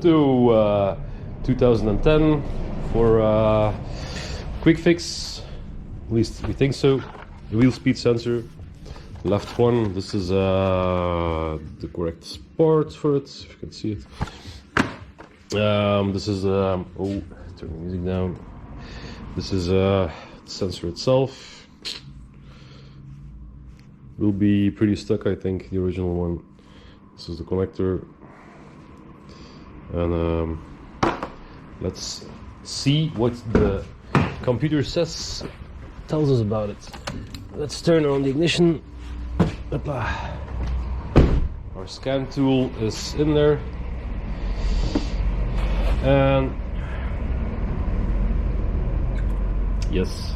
Punto 2010 for quick fix, at least we think so. The wheel speed sensor, left one. This is the correct sport for it, if you can see it. This is oh, turn the music down. This is the sensor itself. Will be pretty stuck, I think, the original one. This is the connector, and let's see what the computer tells us about it. Let's turn on the ignition. Our scan tool is in there, and yes,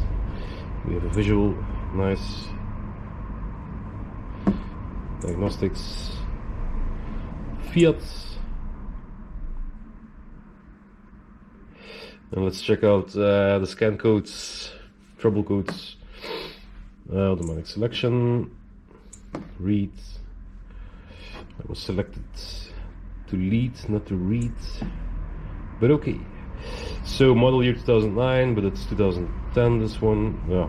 we have a visual. Nice. Diagnostics, Fiat, and let's check out the scan codes, trouble codes. Automatic selection, read. I was selected to lead, not to read, but okay. So model year 2009, but it's 2010, this one. Yeah,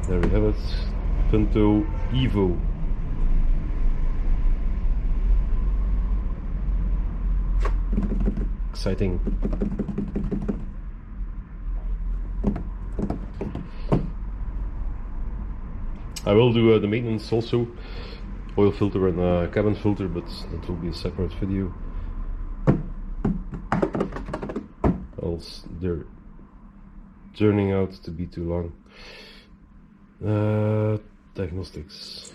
there we have it. Punto Evo. Exciting. I will do the maintenance also, oil filter and cabin filter, but that will be a separate video. Else they're turning out to be too long. Diagnostics.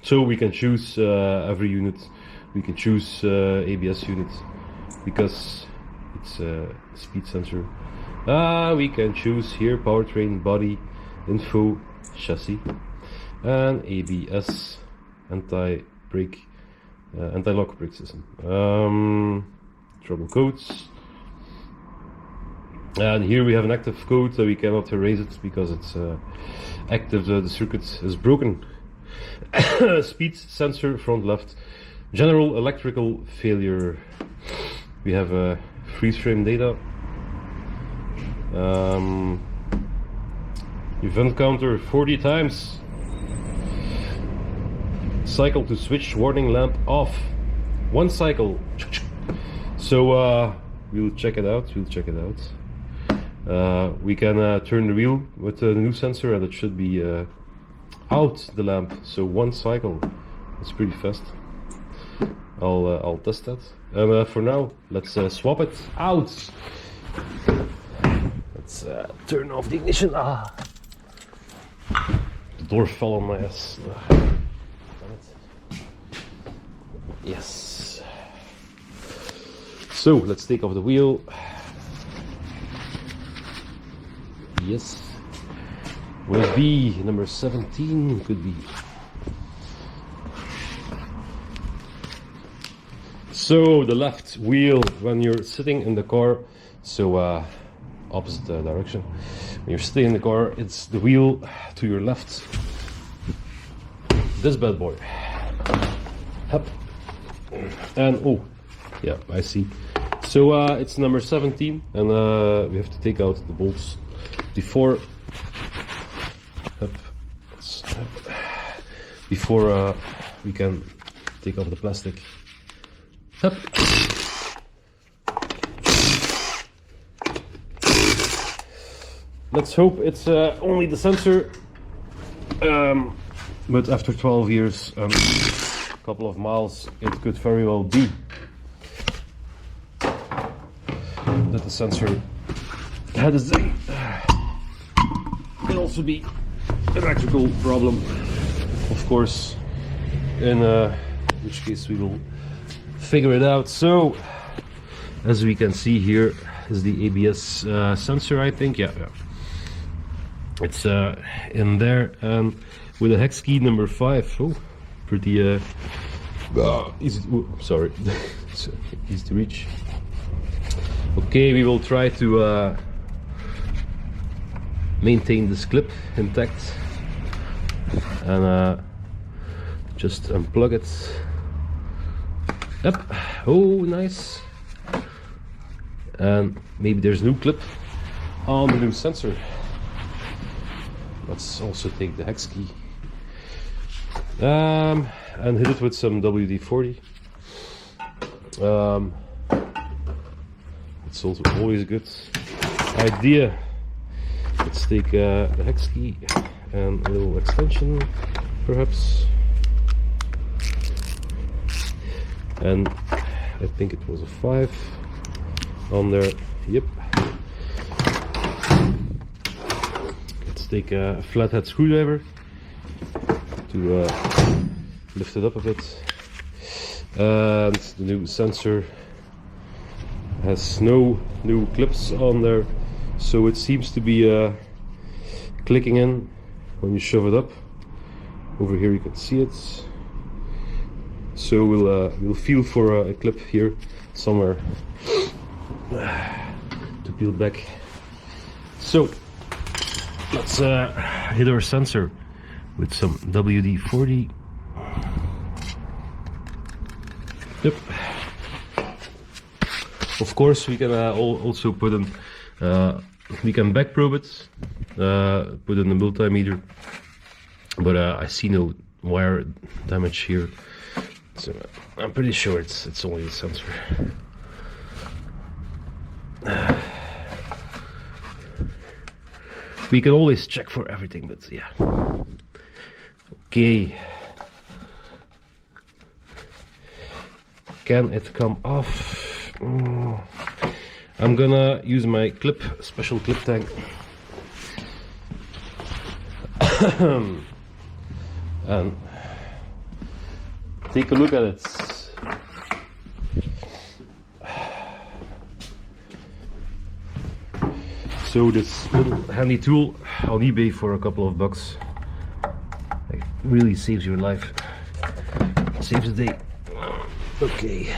So we can choose every unit. We can choose ABS unit because it's a speed sensor. We can choose here powertrain, body, info, chassis, and ABS, anti-brake, anti-lock brake system. Trouble codes. And here we have an active code, so we cannot erase it because it's active. The circuit is broken. Speed sensor, front left. General electrical failure. We have freeze frame data. Event counter 40 times. Cycle to switch warning lamp off. 1 cycle. So we'll check it out. We can turn the wheel with the new sensor, and it should be out the lamp. So 1 cycle. It's pretty fast. I'll test that. And for now, let's swap it out. Let's turn off the ignition. The door fell on my ass. Yes. So let's take off the wheel. Yes. USB number 17 could be. So the left wheel when you're sitting in the car, so opposite direction. When you're sitting in the car, it's the wheel to your left. This bad boy. Up. And oh, yeah, I see. So it's number 17, and we have to take out the bolts before. Before we can take off the plastic. Up. Let's hope it's only the sensor, but after 12 years and a couple of miles, it could very well be that the sensor had a zing. Could also be an electrical problem, of course, in which case we will figure it out. So as we can see, here is the ABS sensor, I think. Yeah. It's in there, and with a hex key number 5. Oh, pretty easy. Sorry, easy to reach. Okay, we will try to maintain this clip intact and just unplug it. Yep. Oh, nice. And maybe there's no clip on the new sensor. Let's also take the hex key and hit it with some WD-40. It's also always a good idea. Let's take the hex key and a little extension, perhaps. And I think it was a 5 on there. Yep. Let's take a flathead screwdriver to lift it up a bit. And the new sensor has no new clips on there, so it seems to be clicking in when you shove it up. Over here you can see it. So we'll feel for a clip here somewhere to peel back. So let's hit our sensor with some WD-40. Yep. Of course, we can also put in, we can back probe it, put in the multimeter, but I see no wire damage here, so I'm pretty sure it's only the sensor. We can always check for everything, but yeah. Okay. Can it come off? I'm gonna use my special clip tang. And take a look at it. So this little handy tool on eBay for a couple of bucks. It really saves your life. Saves the day. Okay,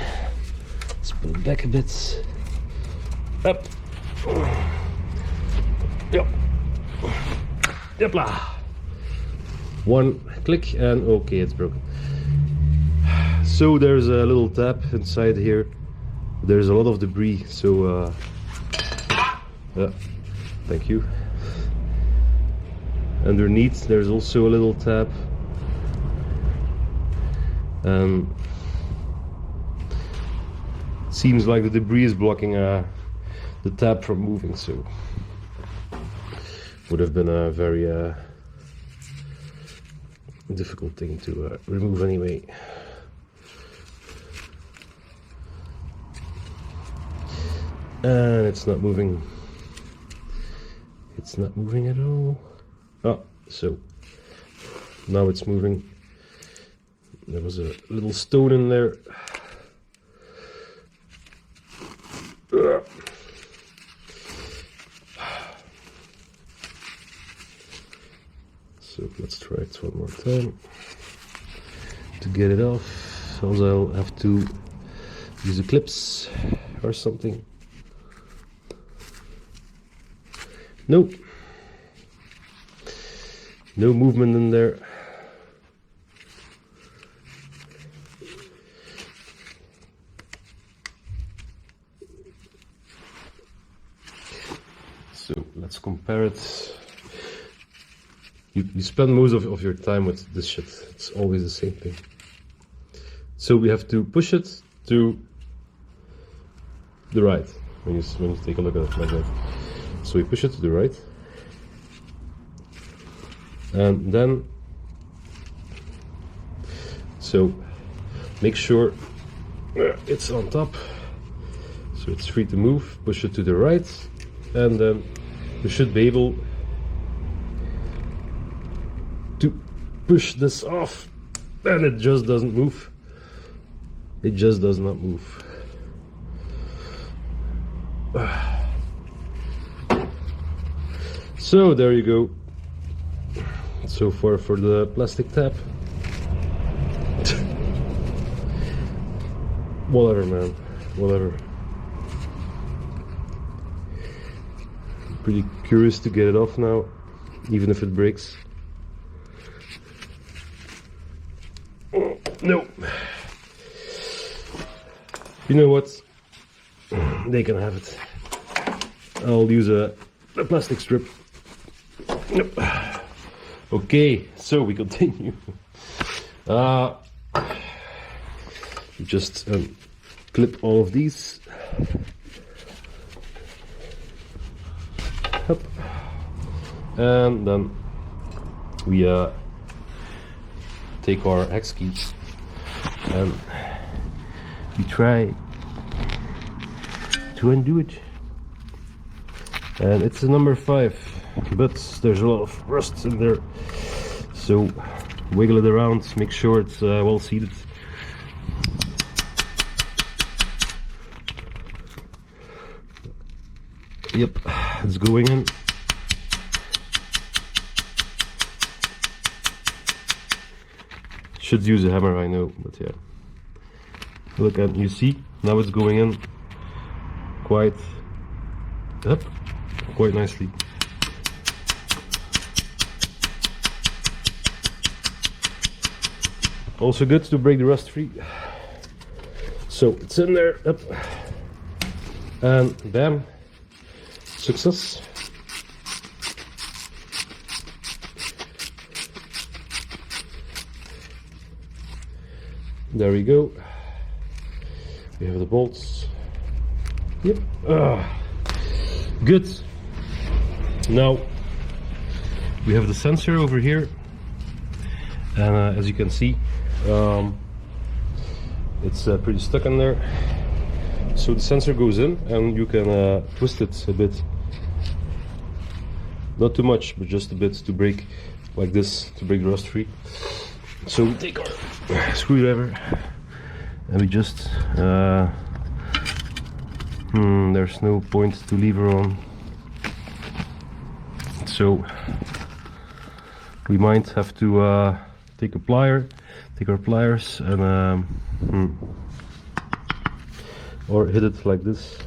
let's put it back a bit. Up. Yep. Yepla. One click and okay, it's broken. So there's a little tab inside here. There's a lot of debris, so thank you. Underneath there's also a little tab. Seems like the debris is blocking the tab from moving, so would have been a very difficult thing to remove anyway. And it's not moving. It's not moving at all. Oh, so now it's moving. There was a little stone in there. So let's try it one more time to get it off. Else I'll have to use the clips or something. Nope. No movement in there. So let's compare it. You spend most of your time with this shit. It's always the same thing. So we have to push it to the right when you take a look at it like that. So we push it to the right, and then so make sure it's on top, so it's free to move. Push it to the right, and then we should be able to push this off, and it just doesn't move. It just does not move. So there you go. So far for the plastic tab. Whatever, man, whatever. I'm pretty curious to get it off now, even if it breaks. No. You know what? They can have it. I'll use a plastic strip. Nope. Okay, so we continue. Just clip all of these. Up. And then we take our hex key and we try to undo it. And it's a number 5, but there's a lot of rust in there, so wiggle it around, make sure it's well seated. Yep, it's going in. Should use a hammer, I know, but yeah. Look, and you see, now it's going in quite nicely. Also good to break the rust free. So it's in there, up, and bam, success. There we go. We have the bolts. Yep. Good. Now we have the sensor over here, and as you can see, it's pretty stuck in there. So the sensor goes in, and you can twist it a bit. Not too much, but just a bit to break, like this, to break the rust free. So we take our screwdriver and we just there's no point to lever on, so we might have to take our pliers and or hit it like this.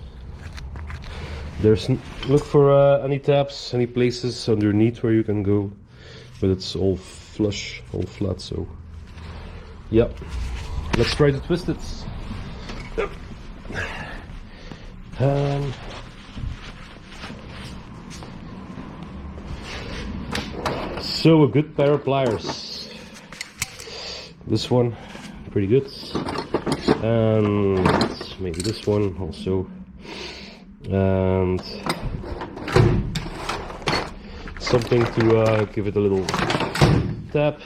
Look for any tabs, any places underneath where you can go, but it's all flush, all flat. So yeah, let's try to twist it. Yep. So a good pair of pliers. This one, pretty good, and maybe this one also, and something to give it a little tap.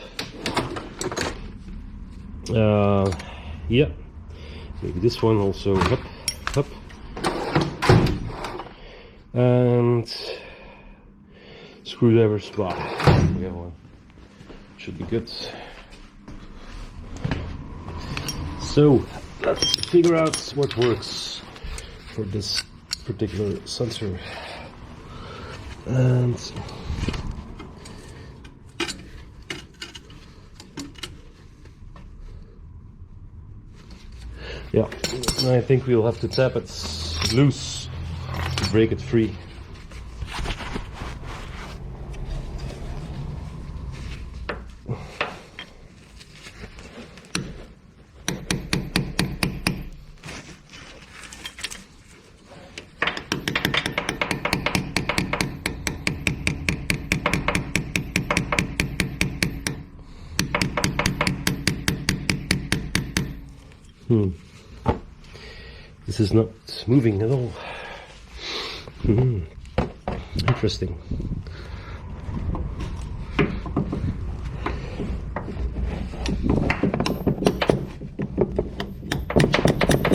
Yeah, maybe this one also. Up, and screwdrivers. Wow, we have one. Should be good. So let's figure out what works for this particular sensor. And yeah, I think we'll have to tap it loose to break it free. This is not moving at all. Interesting.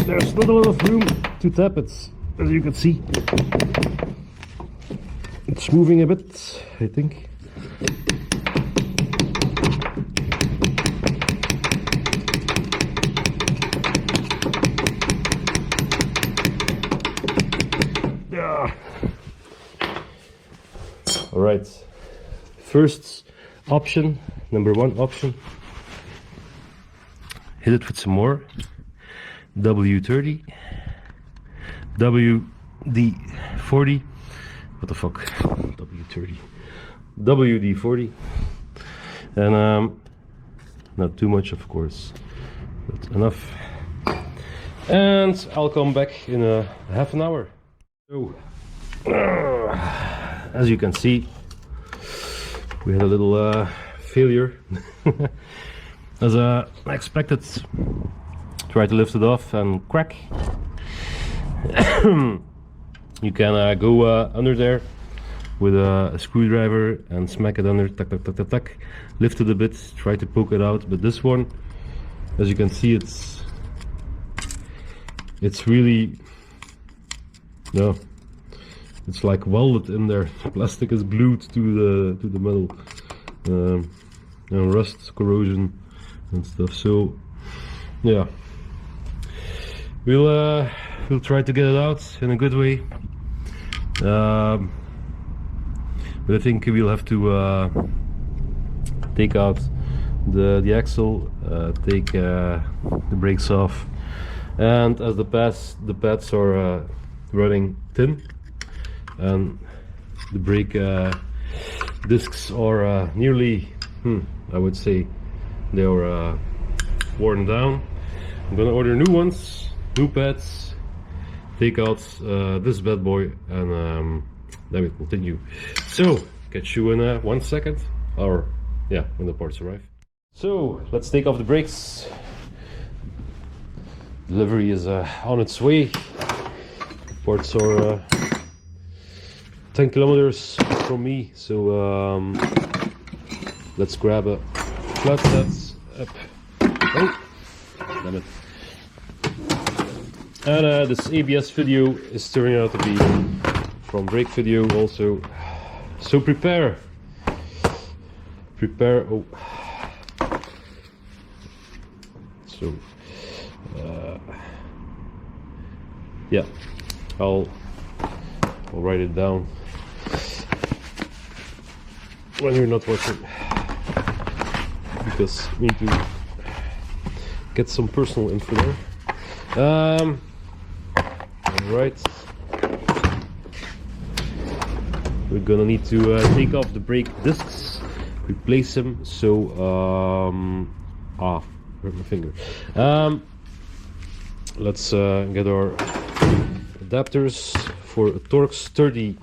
There's not a lot of room to tap it, as you can see. It's moving a bit, I think. All right, first option, number 1 option, hit it with some more W30, WD40, what the fuck, W30, WD40, and not too much, of course, but enough. and I'll come back in a half an hour. So, as you can see, we had a little failure. As I expected, try to lift it off and crack. You can go under there with a screwdriver and smack it under, tuck, tuck, tuck, tuck, tuck. Lift it a bit, try to poke it out, but this one, as you can see, it's really, no, it's like welded in there. The plastic is glued to the metal, and rust, corrosion and stuff. So yeah, we'll try to get it out in a good way, but I think we'll have to take out the axle, take the brakes off, and as the pads are running thin and the brake discs are nearly, I would say they are worn down, I'm gonna order new ones, new pads, take out this bad boy, and then we'll continue. So catch you in 1 second, or yeah, when the parts arrive. So let's take off the brakes. Delivery is on its way. Parts are 10 kilometers from me, so let's grab a flat set up. Oh, damn it. And this ABS video is turning out to be from brake video also. So prepare. Oh. So yeah, I'll write it down when you're not watching, because we need to get some personal info there. Alright, we're gonna need to take off the brake discs, replace them. So hurt my finger. Let's get our adapters for a Torx 30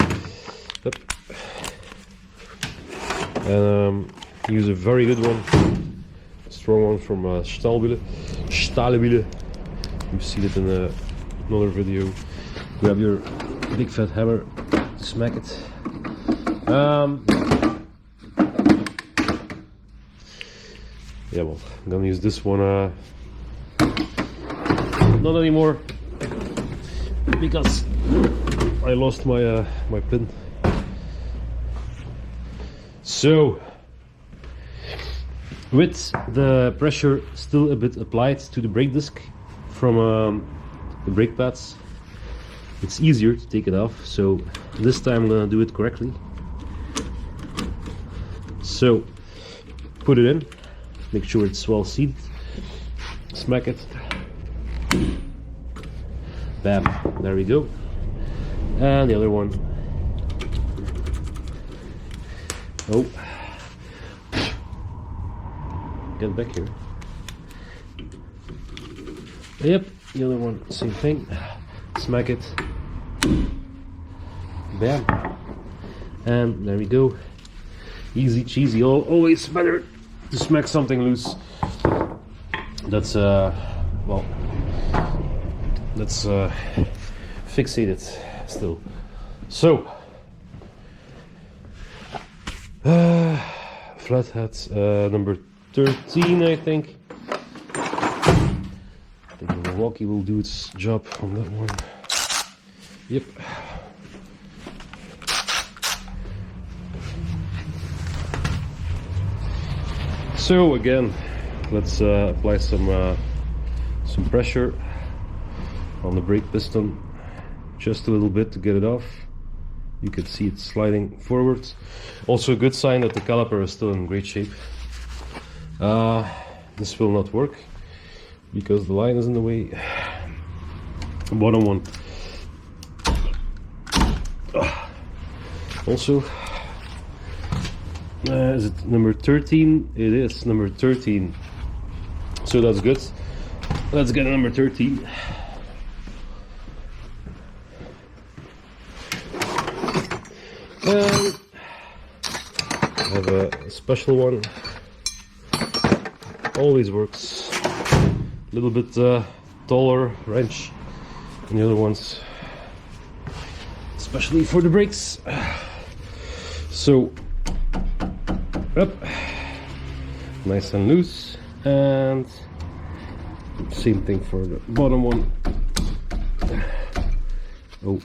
up. And use a very good one, a strong one from Stahlwiele. You've seen it in another video. Grab your big fat hammer to smack it. Yeah, well, I'm gonna use this one, not anymore, because I lost my my pin. So, with the pressure still a bit applied to the brake disc from the brake pads, it's easier to take it off. So this time I'm gonna do it correctly. So put it in, make sure it's well seated, smack it, bam, there we go. And the other one. Oh, get back here. Yep, the other one, same thing. Smack it, bam, and there we go. Easy cheesy. Always better to smack something loose. That's well, that's fixated still. So flathead number 13, I think. I think the Milwaukee will do its job on that one. Yep. So again, let's apply some pressure on the brake piston, just a little bit to get it off. You can see it sliding forward. Also a good sign that the caliper is still in great shape. This will not work because the line is in the way. Bottom one. Also, is it number 13? It is number 13. So that's good. Let's get number 13. And I have a special one. Always works. A little bit taller wrench than the other ones, especially for the brakes. So, up, nice and loose, and same thing for the bottom one. Oh,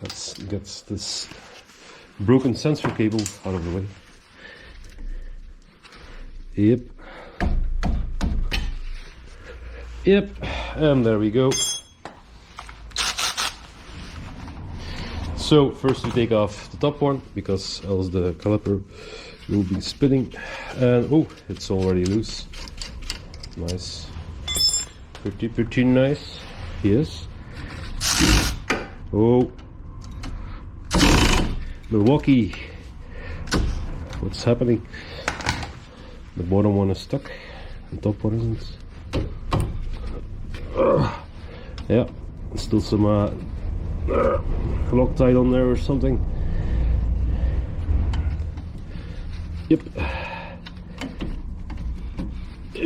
let's get this broken sensor cable out of the way. Yep. Yep, and there we go. So first we take off the top one, because else the caliper will be spinning. And oh, it's already loose. Nice. Pretty nice. Yes. Oh. Milwaukee. What's happening? The bottom one is stuck, the top one isn't. Yeah, still some Loctite on there or something. Yep.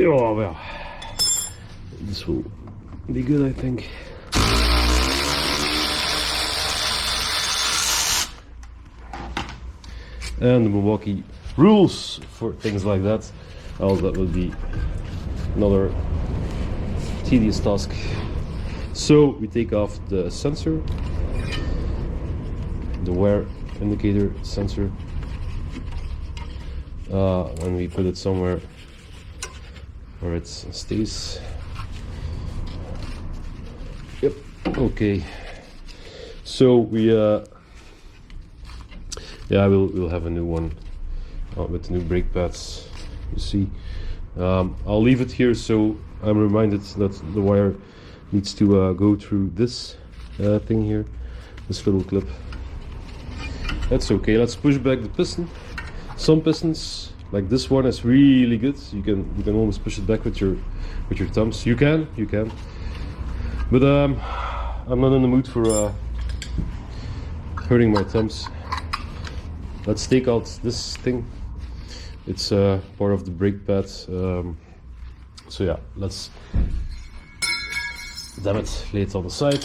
Oh well, this will be good, I think. And the Milwaukee rules for things like that. Else that would be another tedious task. So we take off the sensor, the wear indicator sensor, and we put it somewhere where it stays. Yep. Okay. So we yeah, we'll have a new one with the new brake pads. You see, I'll leave it here so I'm reminded that the wire needs to go through this thing here, this little clip. That's okay. Let's push back the piston. Some pistons, like this one, is really good. You can almost push it back with your thumbs. You can, but I'm not in the mood for hurting my thumbs. Let's take out this thing. It's part of the brake pad. So yeah, let's, damn it, lay it on the side.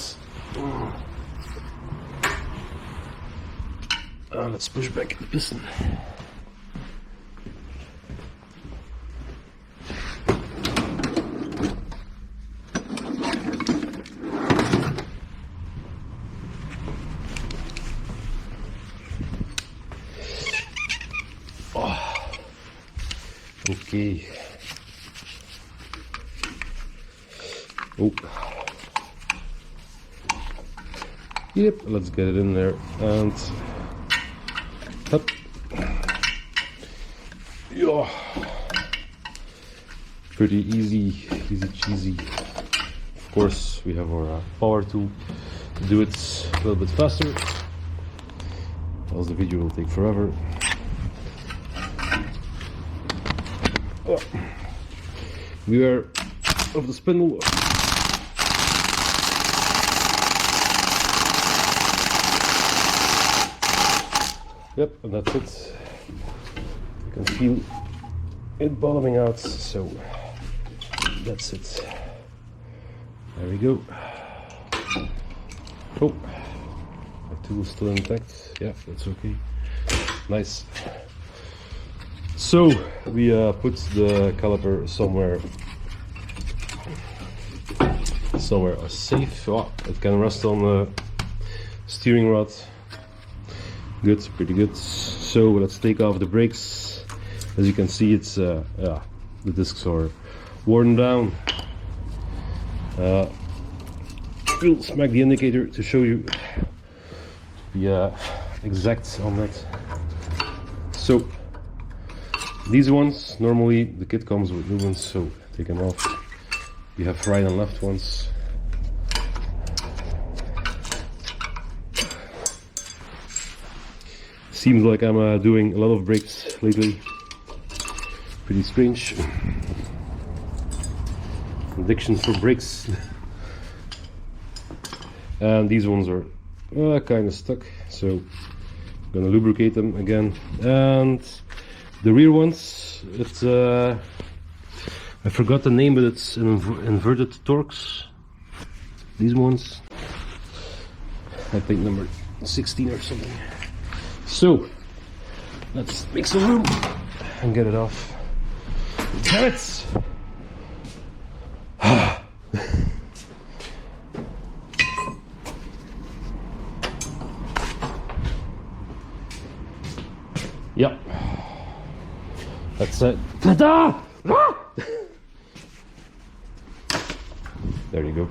Let's push back the piston. Okay. Oh. Yep, let's get it in there and up. Yeah. Pretty easy cheesy. Of course, we have our power tool to do it a little bit faster, else the video will take forever. Oh. Beware of the spindle. Yep, and that's it. You can feel it bottoming out, so that's it. There we go. Oh, my tool is still intact. Yeah, that's okay. Nice. So we put the caliper somewhere safe. Oh, it can rest on the steering rod. Good, pretty good. So let's take off the brakes. As you can see, it's yeah, the discs are worn down. We'll smack the indicator to show you the exact on that. So these ones, normally the kit comes with new ones, so take them off. You have right and left ones. Seems like I'm doing a lot of brakes lately. Pretty strange. Addiction for brakes. And these ones are kind of stuck, so I'm gonna lubricate them again. And the rear ones, it's I forgot the name, but it's an inverted Torx. These ones, I think number 16 or something. So let's make some room and get it off. Damn it! Yep. That's it. Ta-da! There you go.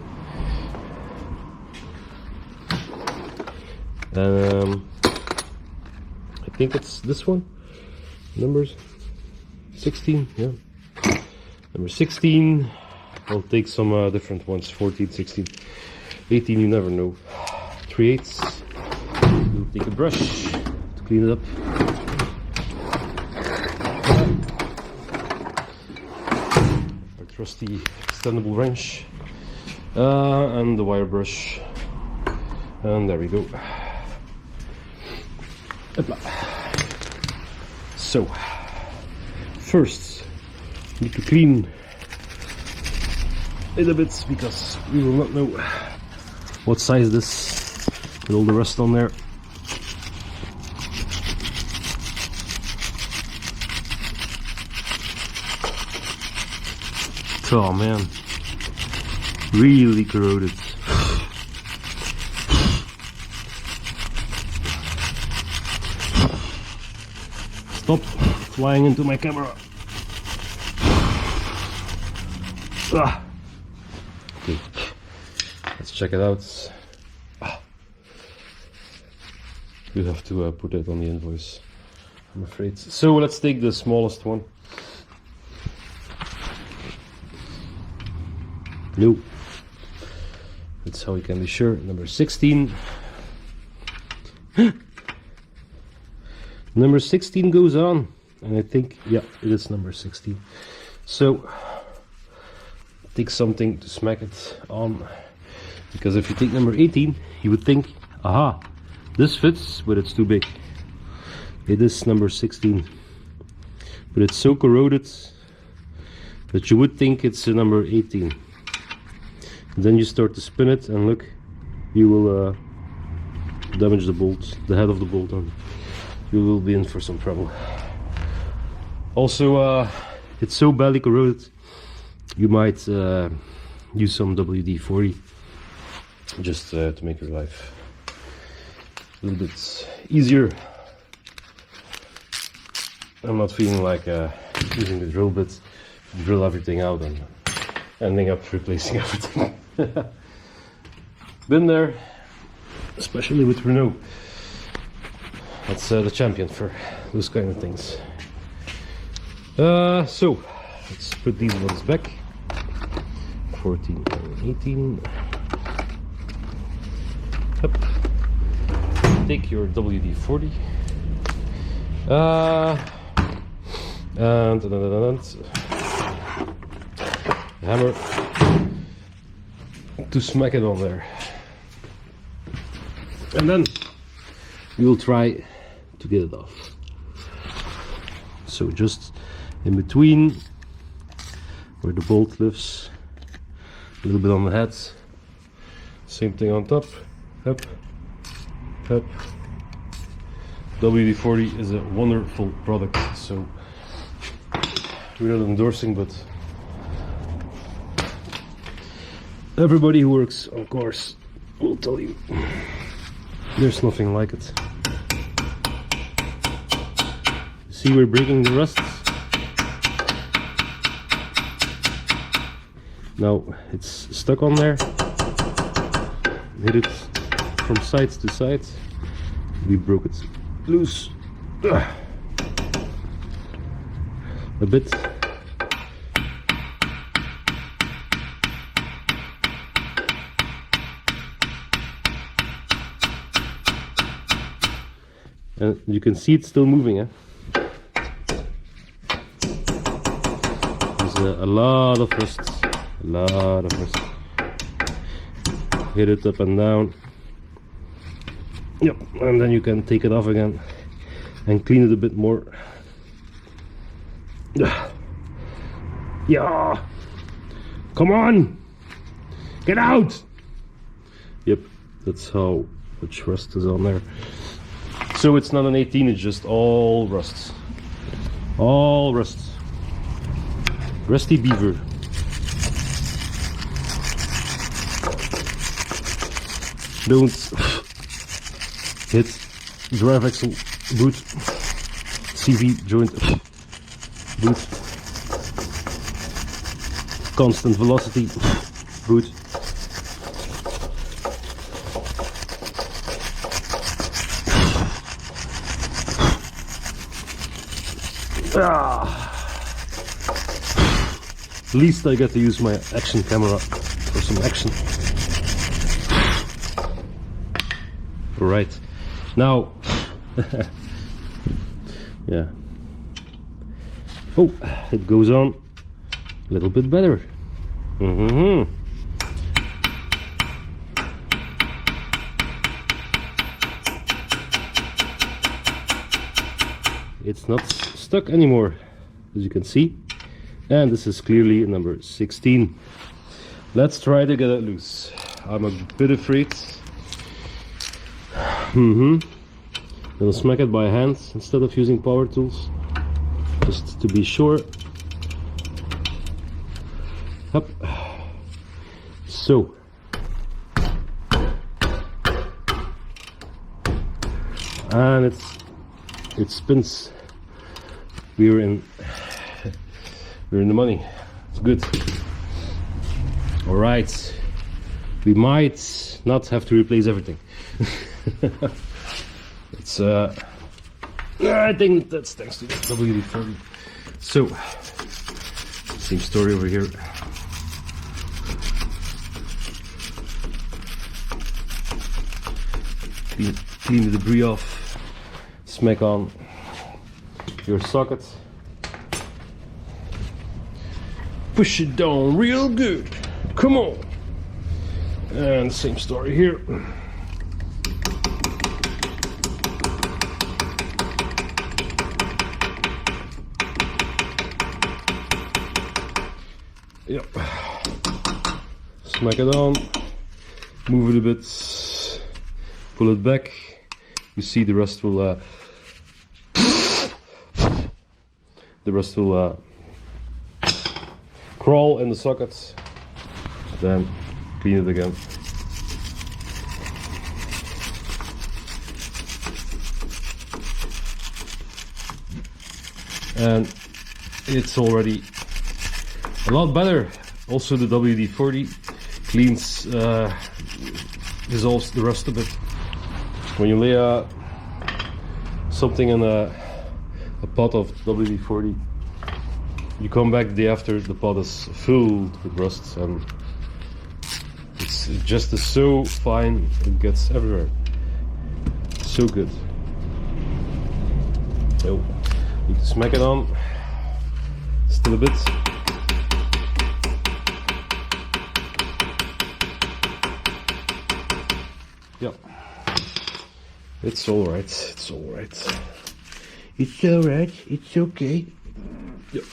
I think it's this one. Numbers 16, yeah. Number 16. I'll take some different ones. 14, 16, 18, you never know. 3/8. We'll take a brush to clean it up. Our trusty extendable wrench. And the wire brush. And there we go. So, first, need to clean a little bit because we will not know what size this with all the rust on there. Oh man, really corroded. Stop flying into my camera. Ah. Okay, let's check it out. You have to put it on the invoice, I'm afraid. So let's take the smallest one. No, that's how you can be sure. Number 16. Number 16 goes on, and I think, yeah, it is number 16. So take something to smack it on, because if you take number 18, you would think, aha, this fits, but it's too big. It is number 16, but it's so corroded that you would think it's a number 18. And then you start to spin it, and look, you will damage the bolt, the head of the bolt, and you will be in for some trouble. Also, it's so badly corroded, you might use some WD-40 just to make your life a little bit easier. I'm not feeling like using the drill bit to drill everything out and ending up replacing everything. Been there, especially with Renault. That's the champion for those kind of things. So let's put these ones back. 14 and 18. Up. Take your WD-40. And hammer to smack it on there. And then we will try to get it off. So just in between where the bolt lives, a little bit on the head, same thing on top, up, up. WD-40 is a wonderful product, so we're not endorsing, but everybody who works on cars will tell you there's nothing like it. See, we're breaking the rust. Now it's stuck on there. Hit it from side to side. We broke it loose a bit. And you can see it's still moving, eh? There's a lot of rust. A lot of rust. Hit it up and down. Yep, and then you can take it off again and clean it a bit more. Yeah, come on, get out. Yep, that's how much rust is on there. So it's not an 18, it's just all rust. All rust. Rusty beaver. Don't hit drive axle, boot, CV joint, boot, constant velocity, boot. At least I get to use my action camera for some action. Right now, yeah. Oh, it goes on a little bit better. It's not stuck anymore, as you can see, and this is clearly number 16. Let's try to get it loose. I'm a bit afraid. I'll smack it by hand instead of using power tools, just to be sure. Up. So, and it spins. We're in the money. It's good. All right, we might not have to replace everything. It's I think that's thanks to the WD-40. So, same story over here. Clean the debris off, smack on your socket, push it down real good, come on, and same story here. Yep, smack it on, move it a bit, pull it back. You see the rust will crawl in the sockets. Then clean it again. And it's already a lot better. Also the WD-40 cleans, dissolves the rust a bit. When you lay something in a pot of WD-40, you come back the day after, the pot is filled with rust, and it's just so fine, it gets everywhere. So good. So you can smack it on, still a bit. Yep. It's alright, it's alright. It's alright, it's okay. Yep.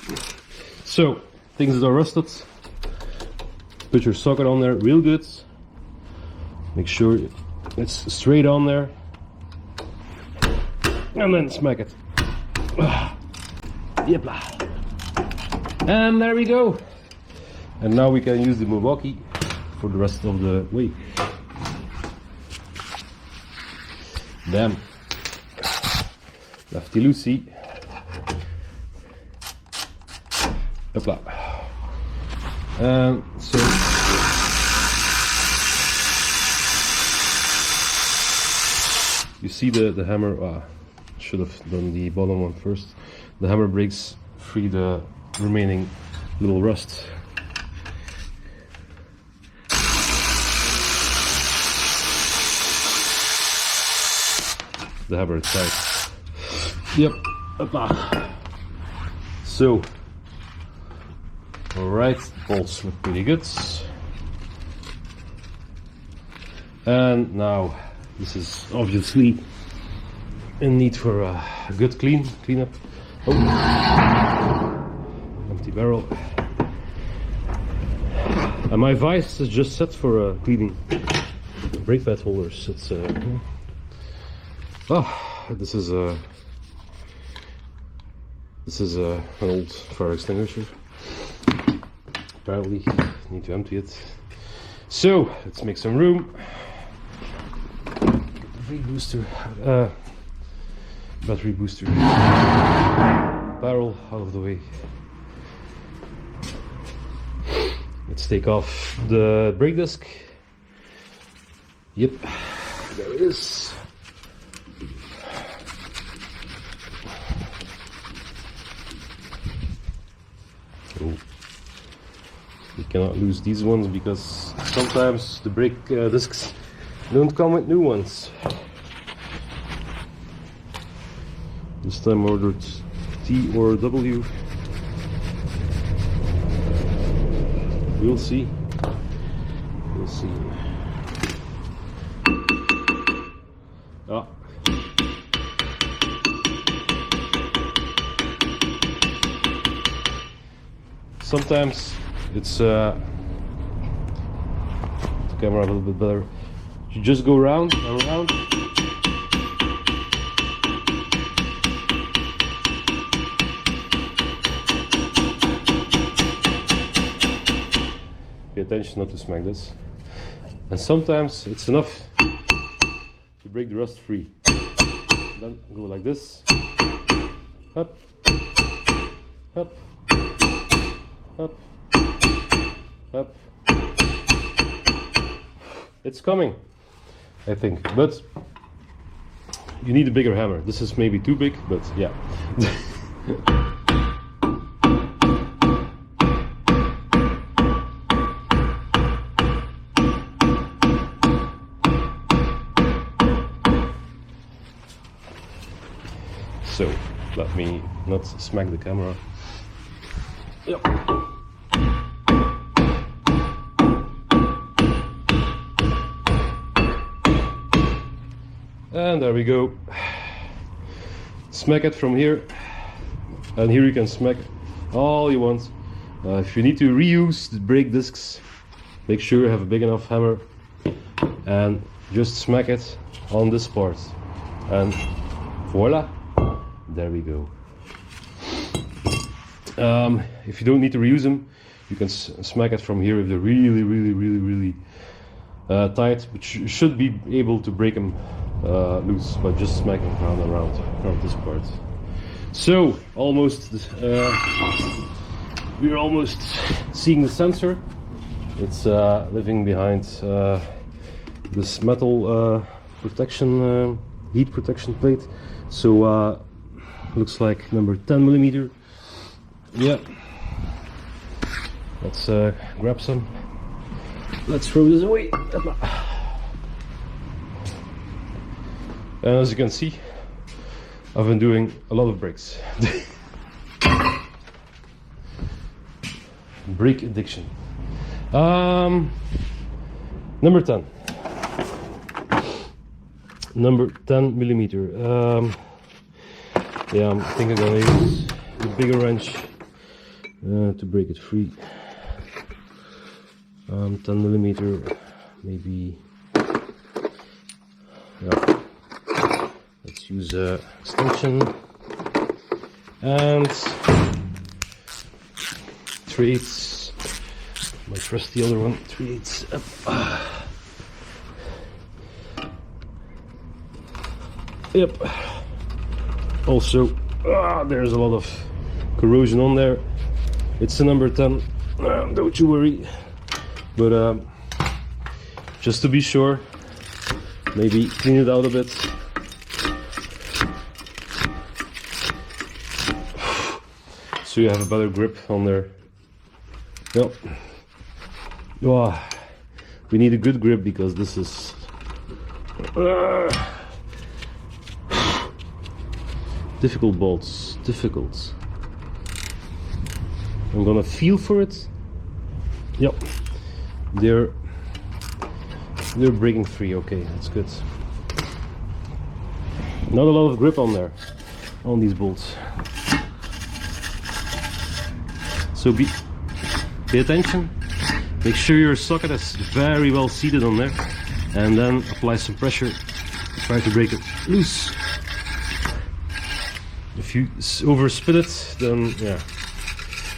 So, things that are rusted, put your socket on there real good. Make sure it's straight on there. And then smack it. Yep. And there we go. And now we can use the Milwaukee for the rest of the week. Damn. Lefty loosey. Hopla. And so you see the hammer. Should have done the bottom one first. The hammer breaks free the remaining little rust. The hammer inside. Yep. Hopla. So, alright, bolts look pretty good. And now This is obviously in need for a good cleanup. Oh, empty barrel. And my vise is just set for cleaning brake pad holders. It's this is an old fire extinguisher. Apparently, need to empty it. So let's make some room. Battery booster barrel out of the way. Let's take off the brake disc. Yep, there it is. Oh. You cannot lose these ones because sometimes the brake discs don't come with new ones. This time I ordered T or W. We'll see. We'll see. Ah. Sometimes it's the camera a little bit better. You just go round and round. Pay attention not to smack this. And sometimes it's enough to break the rust free. Then go like this. Up, up, up, up. It's coming, I think, but you need a bigger hammer. This is maybe too big, but yeah. So, let me not smack the camera. Yep. And there we go. Smack it from here. And here you can smack all you want. If you need to reuse the brake discs, make sure you have a big enough hammer and just smack it on this part. And voila, there we go. If you don't need to reuse them, you can smack it from here if they're really tight, but you should be able to break them loose by just smacking around and around this part. So almost we're almost seeing the sensor. It's living behind this metal protection heat protection plate. So looks like number 10mm. Yeah, let's grab some. Let's throw this away. And as you can see, I've been doing a lot of brakes. Brake addiction. Number 10. Number 10mm. Yeah, I think I'm gonna use the bigger wrench to break it free. 10mm, maybe. Yeah. Let's use a extension and 3/8. My trusty other one, 3/8. Yep. Also, there's a lot of corrosion on there. It's a number 10. Don't you worry. But just to be sure, maybe clean it out a bit. So you have a better grip on there. Yep. Oh, we need a good grip because this is difficult bolts. Difficult. I'm gonna feel for it. Yep. They're breaking free. Okay, that's good. Not a lot of grip on there, on these bolts. So pay attention, make sure your socket is very well seated on there, and then apply some pressure, try to break it loose. If you overspin it, then yeah,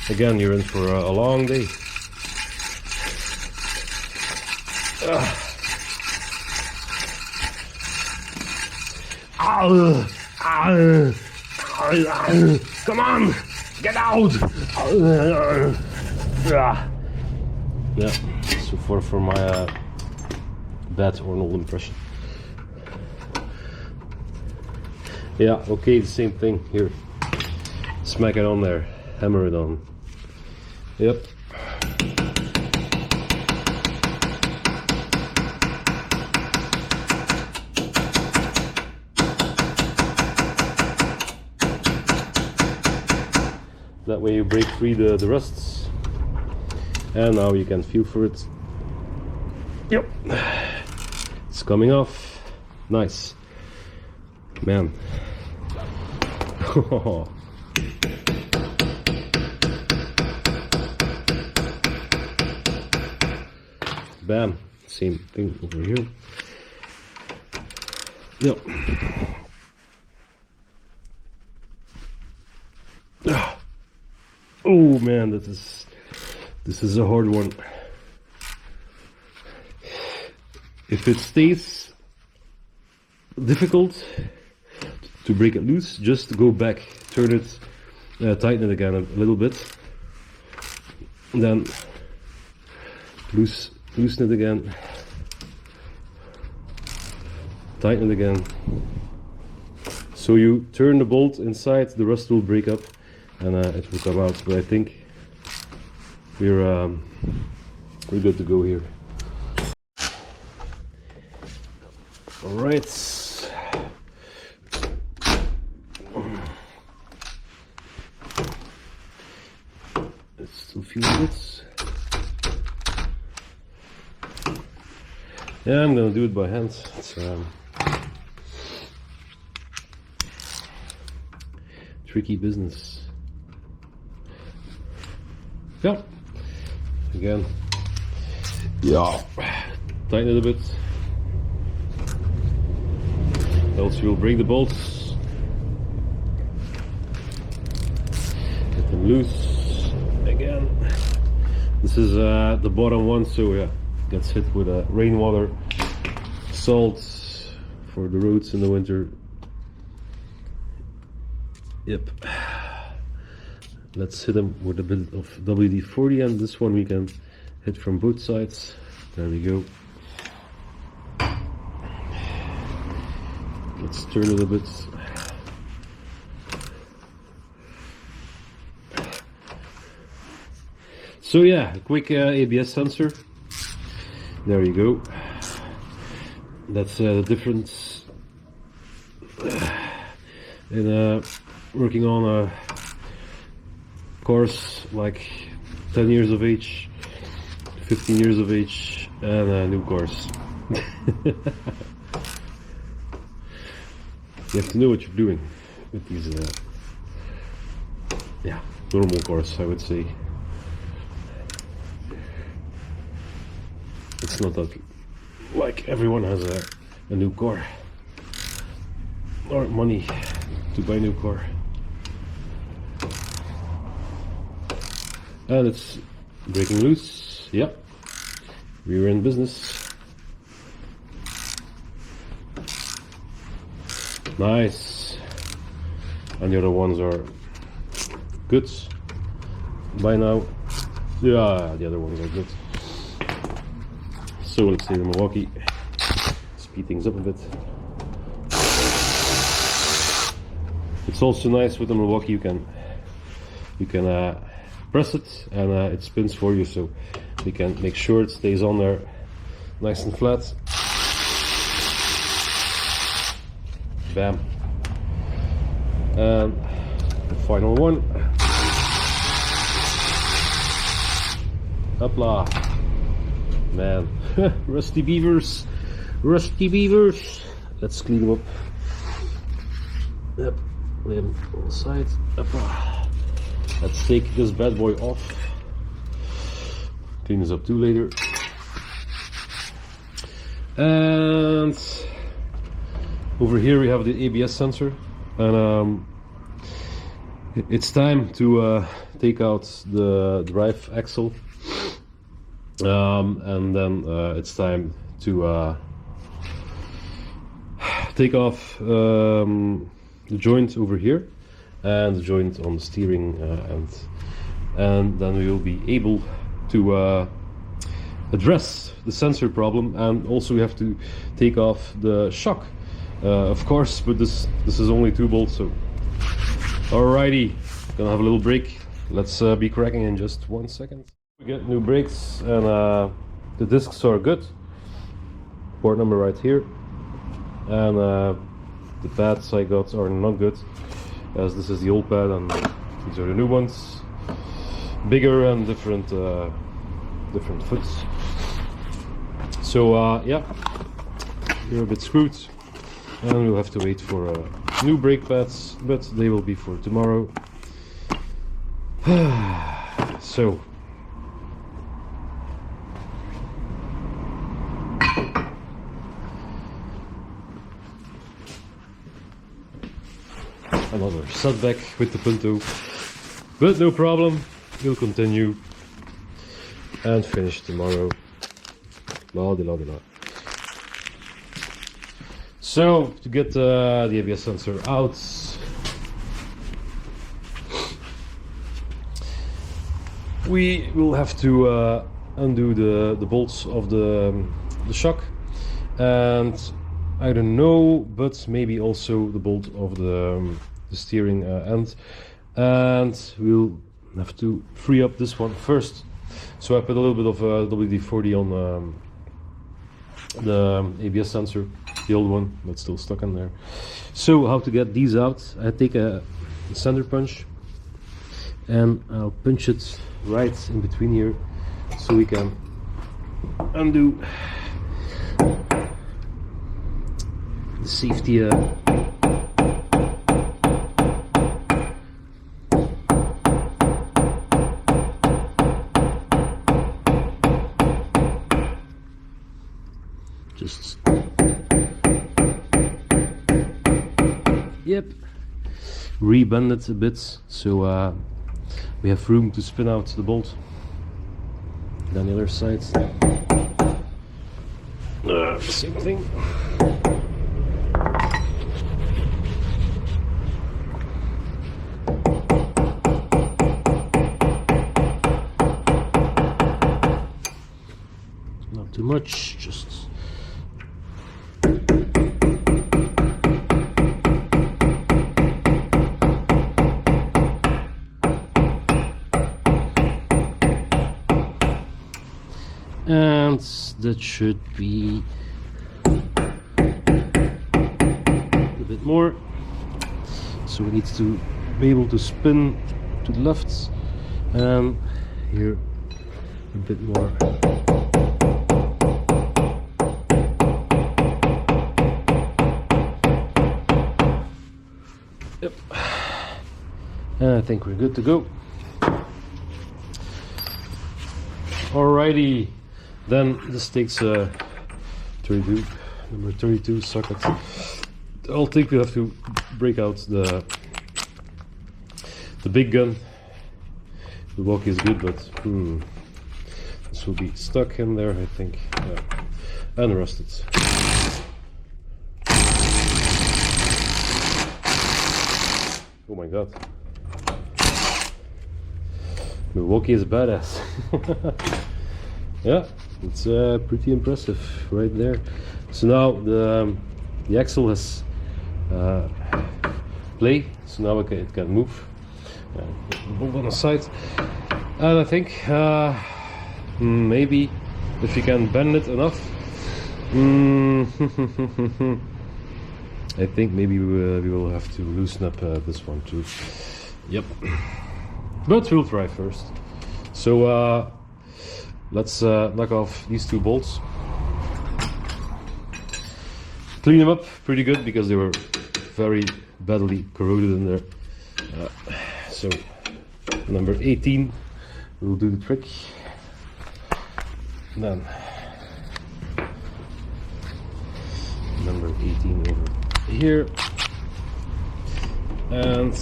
again you're in for a long day. Come on, get out! Yeah, so far for my bad Arnold impression. Yeah, okay, the same thing here. Smack it on there, hammer it on. Yep. That way you break free the rusts, and now you can feel for it. Yep, it's coming off. Nice, man. Bam, same thing over here. Yep. Oh man, this is a hard one. If it stays difficult to break it loose, just go back, turn it, tighten it again a little bit, and then loosen it again, tighten it again. So you turn the bolt inside, the rust will break up, and it will come out. But I think we're good to go here. All right. Let's still feel it. Yeah, I'm gonna do it by hand. It's tricky business. Yeah. Again. Yeah. Tighten it a bit. Else you'll break the bolts. Get them loose. Again. This is the bottom one, so yeah, gets hit with rainwater, salt for the roads in the winter. Yep. Let's hit them with a bit of WD-40, and this one we can hit from both sides. There we go. Let's turn it a bit. So yeah, a quick ABS sensor. There you go. That's the difference in working on a cars like 10 years of age, 15 years of age, and new cars. You have to know what you're doing with these yeah, normal cars, I would say. It's not that like everyone has a new car or money to buy a new car. And it's breaking loose. Yep, we were in business. Nice. And the other ones are good by now. Yeah, the other ones are good. So let's say the Milwaukee. Speed things up a bit. It's also nice with the Milwaukee, you can press it and it spins for you, so you can make sure it stays on there nice and flat. Bam. And the final one. Hopla. Man. Rusty beavers. Rusty beavers. Let's clean them up. Yep, lay them on the side. Let's take this bad boy off. Clean this up too later. And over here we have the ABS sensor, and it's time to take out the drive axle, and then it's time to take off the joint over here and the joint on the steering end, and then we will be able to address the sensor problem. And also we have to take off the shock, of course, but this is only 2 bolts. So alrighty, gonna have a little break. Let's be cracking in just 1 second. We get new brakes, and the discs are good. Port number right here, and the pads I got are not good, as this is the old pad and these are the new ones, bigger and different foots. So yeah, you're a bit screwed, and we'll have to wait for new brake pads, but they will be for tomorrow. So another setback with the Punto, but no problem, we'll continue and finish tomorrow. La de la de la. So to get the ABS sensor out, we will have to undo the bolts of the shock, and I don't know, but maybe also the bolt of the steering end, and we'll have to free up this one first. So I put a little bit of WD-40 on the ABS sensor, the old one that's still stuck in there. So how to get these out? I take a center punch and I'll punch it right in between here, so we can undo the safety just, yep, rebend it a bit, so we have room to spin out the bolt. Then the other side, same thing. Not too much, just and that should be a bit more. So we need to be able to spin to the left, and here a bit more. Yep, and I think we're good to go. Alrighty, then this takes a number 32 socket. I'll think we have to break out the big gun. The walkie is good, but this will be stuck in there, I think. Yeah. And rusted. Oh my god. Milwaukee is badass. Yeah, it's pretty impressive right there. So now the axle has play, so now it can move. Bolt on the side, and I think maybe if you can bend it enough, I think maybe we will have to loosen up this one too. Yep, but we'll try first. So let's knock off these 2 bolts, clean them up pretty good because they were very badly corroded in there. So number 18 will do the trick. Then number 18 over here, and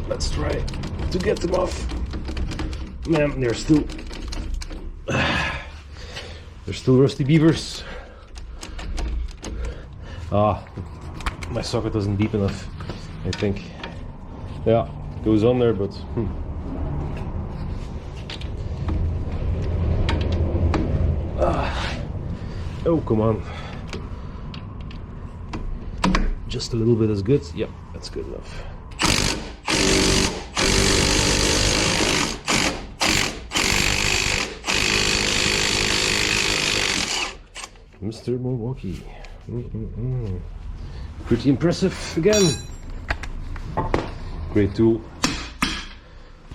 let's try to get them off. Man, they're still rusty beavers. My socket wasn't deep enough, I think. Yeah, goes on there, but oh, come on. Just a little bit is good. Yep, that's good enough. Mr. Milwaukee. Pretty impressive again. Great tool.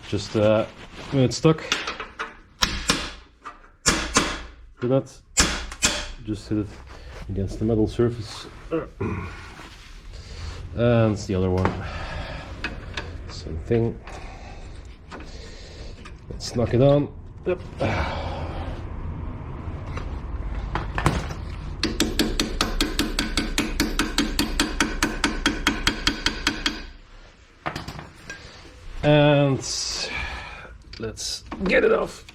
Just when it's stuck, do that. Just hit it against the metal surface. And it's the other one. Same thing. Let's knock it on. Yep. And let's get it off.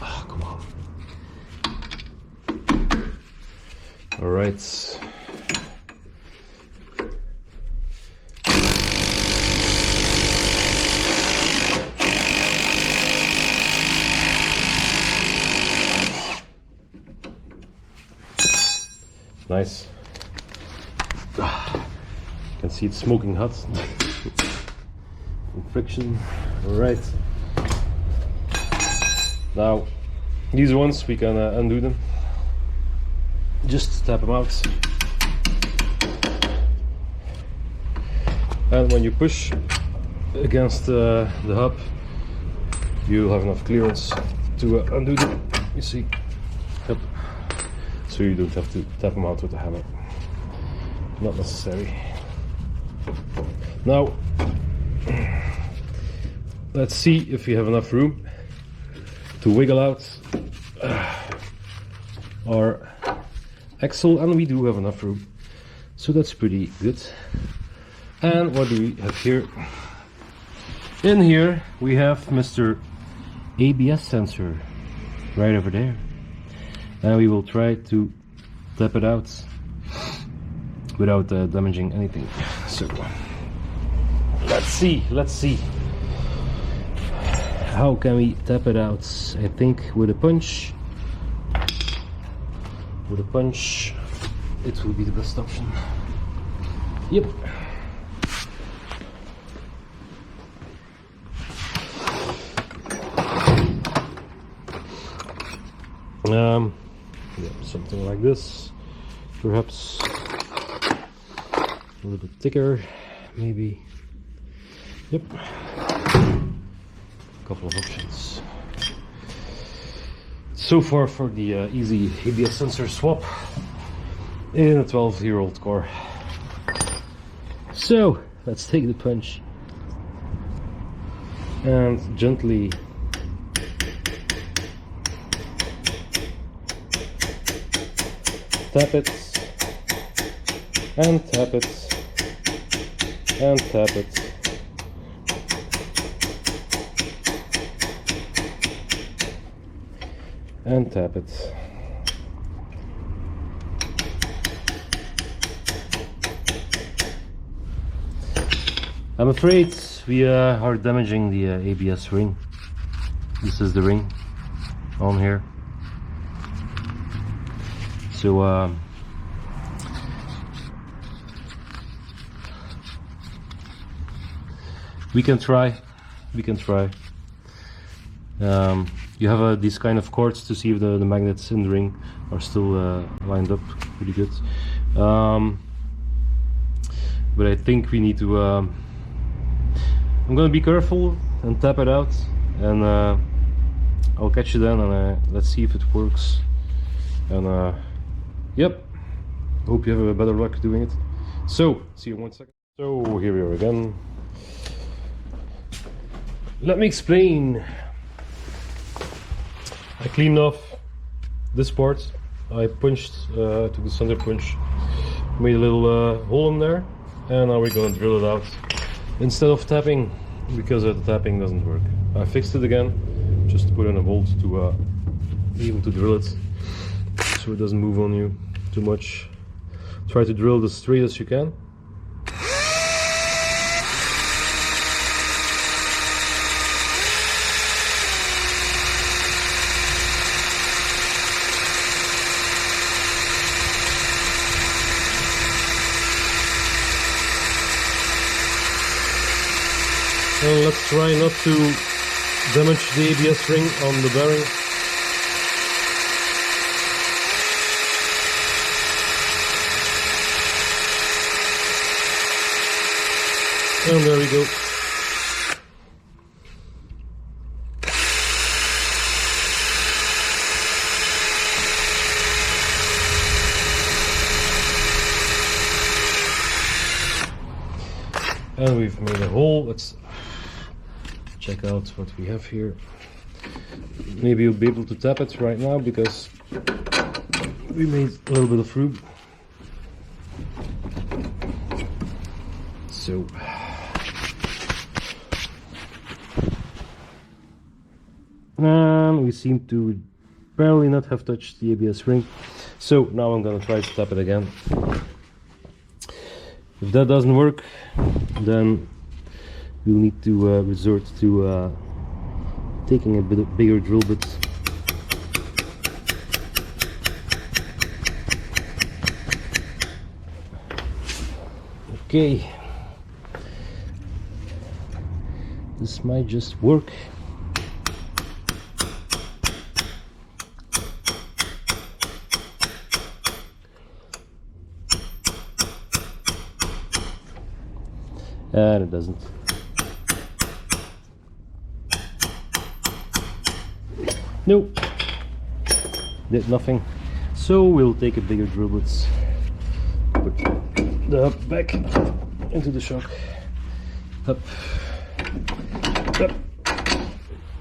Oh, come on. All right. Nice. Can see it's smoking hot. Friction. All right. Now these ones we can undo them. Just tap them out, and when you push against the hub, you'll have enough clearance to undo them. You see. Yep. So you don't have to tap them out with a hammer. Not necessary. Now, let's see if you have enough room to wiggle out our axle, and we do have enough room, so that's pretty good. And what do we have here? In here we have Mr. ABS sensor right over there, and we will try to tap it out without damaging anything. So let's see how can we tap it out. I think with a punch it will be the best option. Yep. Yeah, something like this, perhaps a little bit thicker, maybe. Yep. Couple of options. So far for the easy ABS sensor swap in a 12-year-old car. So let's take the punch and gently tap it and tap it and tap it. And tap it. I'm afraid we are damaging the ABS ring. This is the ring on here. So we can try. You have these kind of cords to see if the magnets in the ring are still lined up pretty good. But I think we need to I'm gonna be careful and tap it out, and I'll catch you then, and let's see if it works. And yep, Hope you have a better luck doing it. So, see you in 1 second. So, here we are again. Let me explain. I cleaned off this part. I punched, took the center punch, made a little hole in there, and now we're going to drill it out instead of tapping, because the tapping doesn't work. I fixed it again, just put in a bolt to be able to drill it so it doesn't move on you too much. Try to drill as straight as you can. And let's try not to damage the ABS ring on the bearing. And there we go. And we've made a hole. Let's check out what we have here. Maybe you'll be able to tap it right now because we made a little bit of room. So and we seem to barely not have touched the ABS ring. So now I'm gonna try to tap it again. If that doesn't work, then we'll need to resort to taking a bit of bigger drill bit. Okay, this might just work. And it doesn't. Nope, did nothing. So we'll take a bigger drill bit, put the hub back into the shock. Up, up.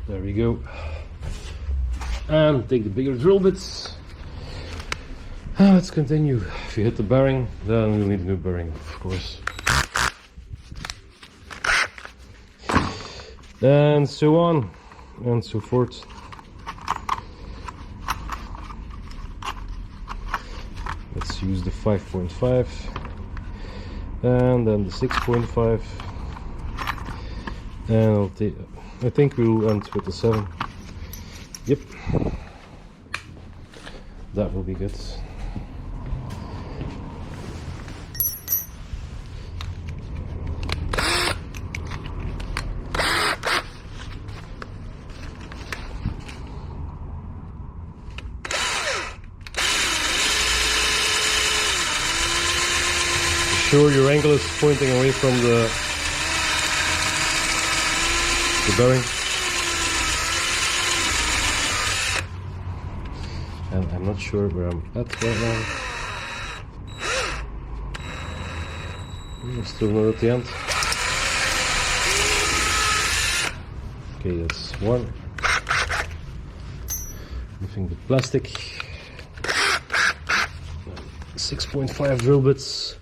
There we go. And take the bigger drill bits. Let's continue. If you hit the bearing, then we'll need a new bearing, of course. And so on and so forth. Let's use the 5.5 and then the 6.5, and I'll take, I think we'll end with the 7. Yep, that will be good. Sure, your angle is pointing away from the bearing, and I'm not sure where I'm at right now. I'm still not at the end. Okay, that's one. Lifting the plastic. 6.5 drill bits.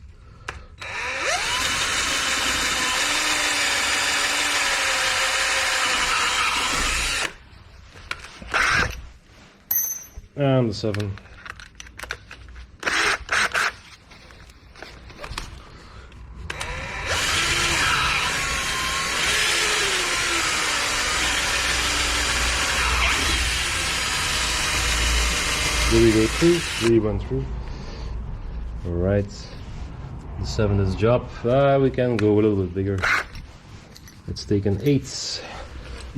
And the 7. Did we go through? We went through. Alright. The 7 is the job. We can go a little bit bigger. Let's take an 8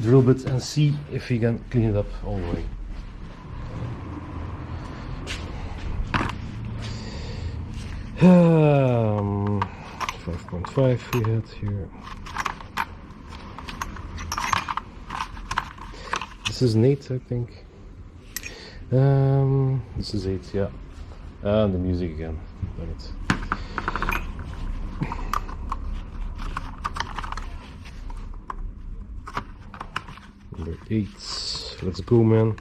drill bit and see if we can clean it up all the way. Um, 5.5 we had here. This is an 8, I think. This is 8, yeah. And the music again. Damn it. Number 8. Let's go, man.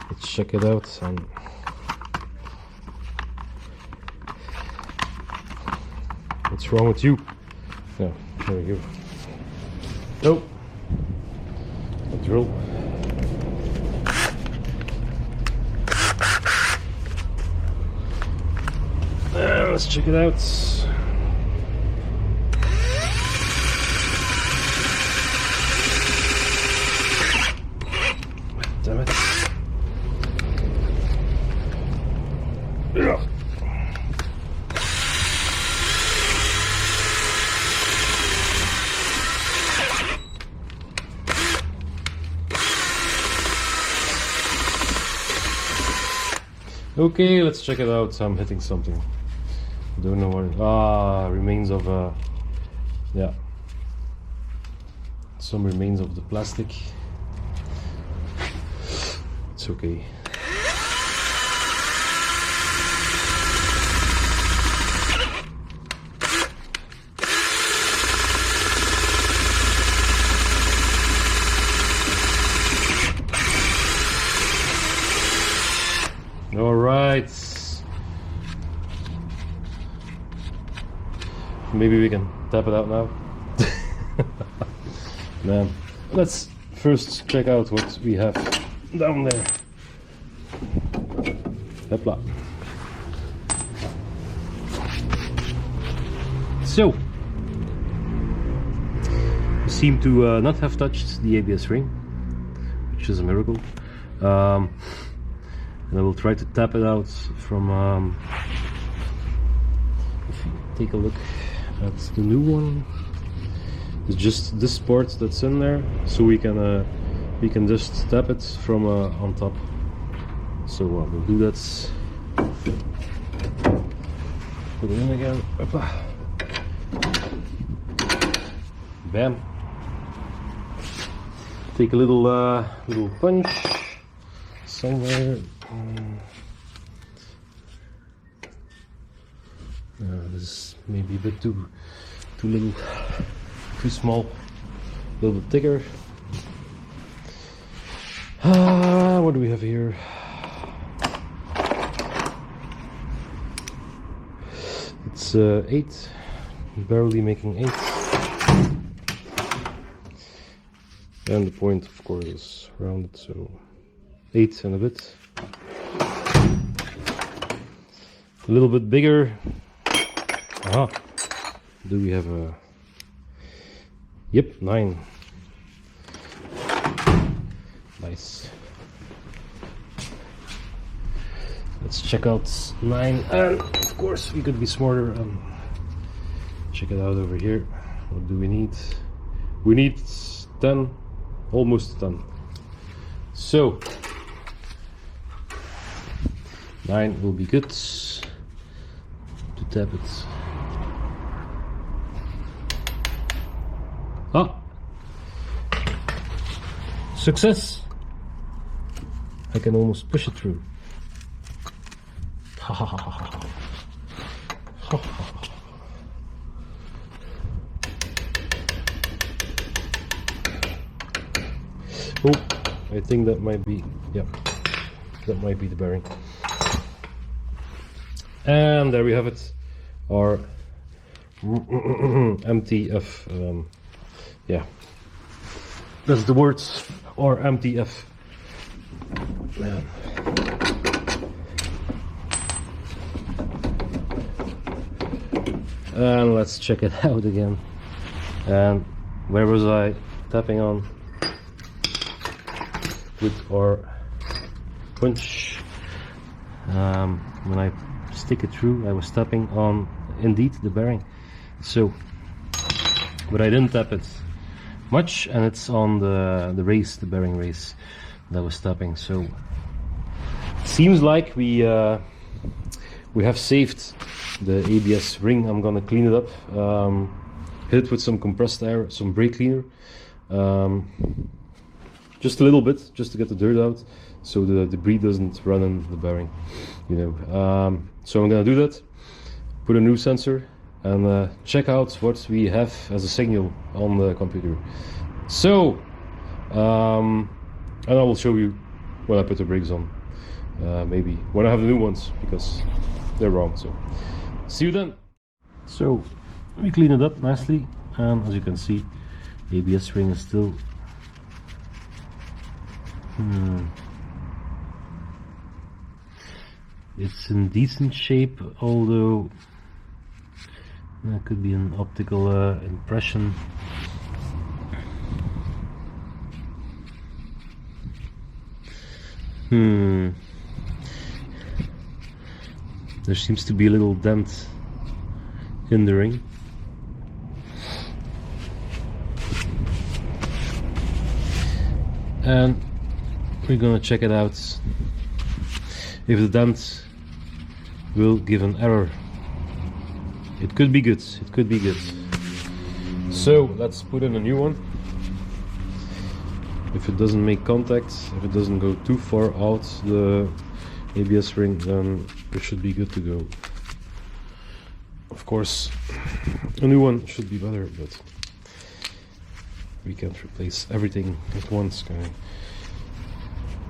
Let's check it out. And what's wrong with you? Yeah, there we go. Nope. A drill. Let's check it out. Damn it. Yeah. Okay, let's check it out. I'm hitting something. Don't know what. Remains of yeah, some remains of the plastic. It's okay. All right. Maybe we can tap it out now. Man, let's first check out what we have down there. Hopla. So, we seem to not have touched the ABS ring, which is a miracle. And I will try to tap it out from. If you take a look at the new one, it's just this part that's in there, so we can just tap it from on top. So we'll do that. Put it in again. Hoppa. Bam. Take a little little punch somewhere. This is maybe a bit too little, too small, a little bit thicker. What do we have here? It's 8, barely making 8. And the point, of course, is rounded, so 8 and a bit. A little bit bigger. Aha. Do we have a... Yep, 9. Nice. Let's check out 9, and of course we could be smarter and check it out over here. What do we need? We need 10, almost 10. So 9 will be good to tap it. Ah, success! I can almost push it through. Ha ha ha ha ha. Ha ha. Oh, I think that might be, yeah, that might be the bearing. And there we have it, our MTF, yeah, that's the words, or MTF. Man. And let's check it out again. And where was I tapping on? With our punch. When I stick it through, I was tapping on indeed the bearing. So, but I didn't tap it much, and it's on the race, the bearing race, that I was tapping. So it seems like we have saved the ABS ring. I'm gonna clean it up, hit it with some compressed air, some brake cleaner, just a little bit, just to get the dirt out. so the debris doesn't run in the bearing, you know. So I'm gonna do that, put a new sensor, and check out what we have as a signal on the computer. So and I will show you when I put the brakes on, maybe when I have the new ones, because they're wrong. So see you then. So we clean it up nicely, and as you can see, the ABS ring is still it's in decent shape, although that could be an optical impression. There seems to be a little dent in the ring. And we're gonna check it out if the dent will give an error. It could be good, it could be good. So let's put in a new one. If it doesn't make contact, if it doesn't go too far out the ABS ring, then it should be good to go. Of course, a new one should be better, but we can't replace everything at once.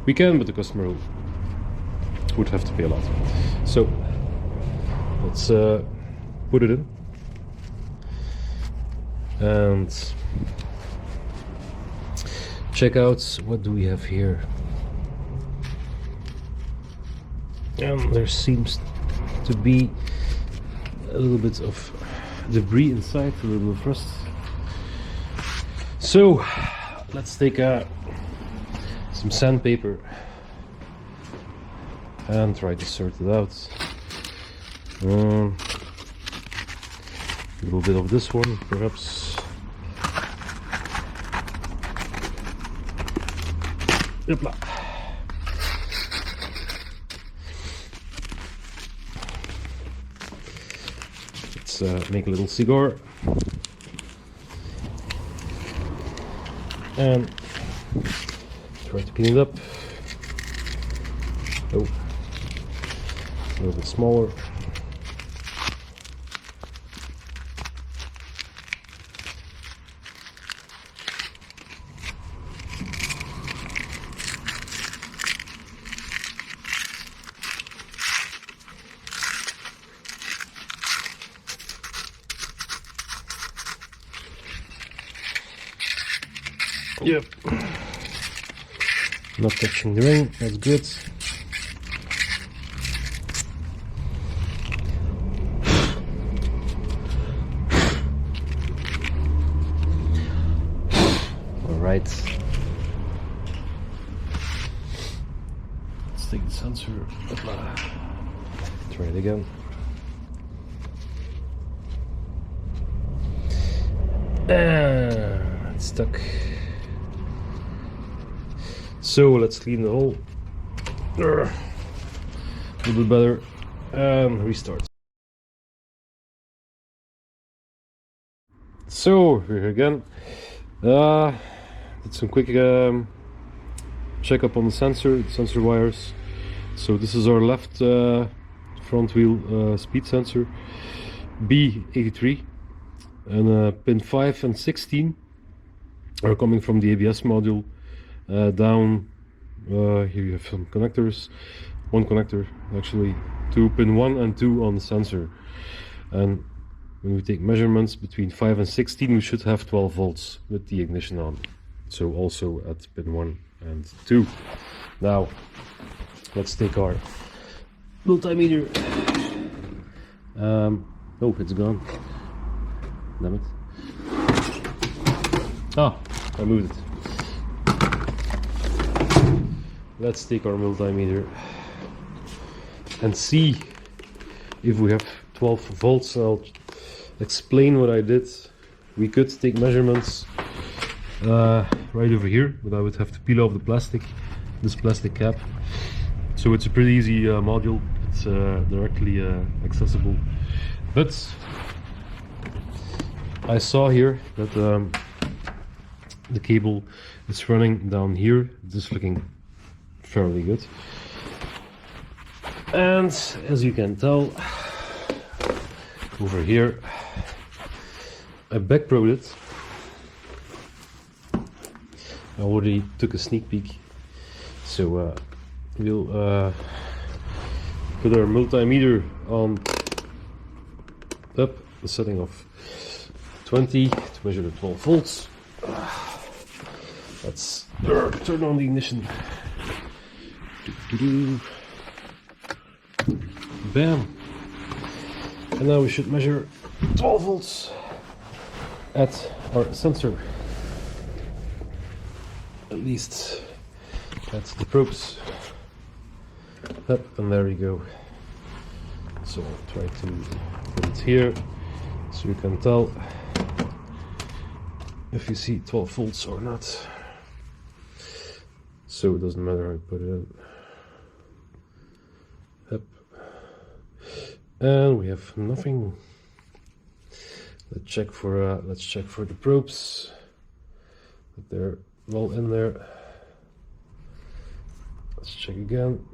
We can, but the customer would have to pay a lot. So let's put it in, and check out what do we have here. And there seems to be a little bit of debris inside, a little of rust. So let's take some sandpaper and try to sort it out. A little bit of this one, perhaps. Yep. Let's make a little cigar and try to clean it up. Oh, a little bit smaller. Yep, not touching the ring, that's good. All right, let's take the sensor. Try it again. It's stuck. So let's clean the hole a little bit better and restart. So we're here again. Did some quick checkup on the sensor wires. So this is our left front wheel speed sensor B83, and pin 5 and 16 are coming from the ABS module. Down here you have some connectors, one connector actually, to pin 1 and 2 on the sensor. And when we take measurements between 5 and 16, we should have 12 volts with the ignition on, so also at pin 1 and 2. Now let's take our multimeter. Oh, it's gone, damn it. Ah, I moved it. Let's take our multimeter and see if we have 12 volts. I'll explain what I did. We could take measurements right over here, but I would have to peel off the plastic, this plastic cap. So it's a pretty easy module. It's directly accessible. But I saw here that the cable is running down here. This is looking fairly good. And as you can tell, over here I backprobed it. I already took a sneak peek, so we'll put our multimeter on up the setting of 20 to measure the 12 volts. Let's turn on the ignition. Bam! And now we should measure 12 volts at our sensor. At least that's the probes. Up, and there we go. So I'll try to put it here so you can tell if you see 12 volts or not. So it doesn't matter how I put it in. Up. And we have nothing. Let's check for the probes. But they're all in there. Let's check again.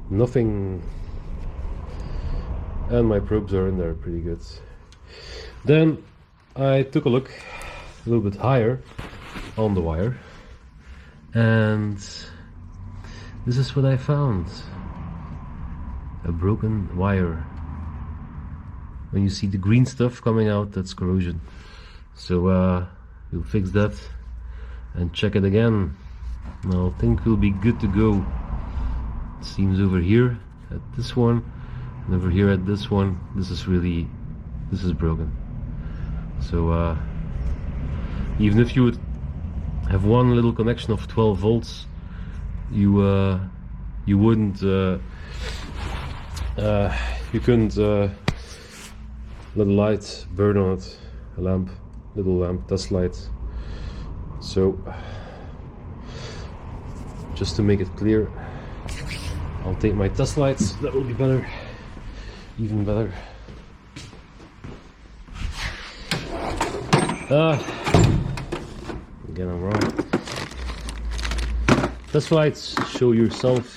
Nothing. And my probes are in there pretty good. Then I took a look a little bit higher on the wire, and this is what I found. A broken wire. When you see the green stuff coming out, that's corrosion. So we'll fix that and check it again. Now I think we'll be good to go. It seems over here at this one, and over here at this one, this is broken. So even if you would have one little connection of 12 volts, you wouldn't you couldn't let a light burn on it, a lamp, little lamp, test light. So just to make it clear, I'll take my test lights. That will be better, even better. Again, I'm wrong. Test lights, show yourself.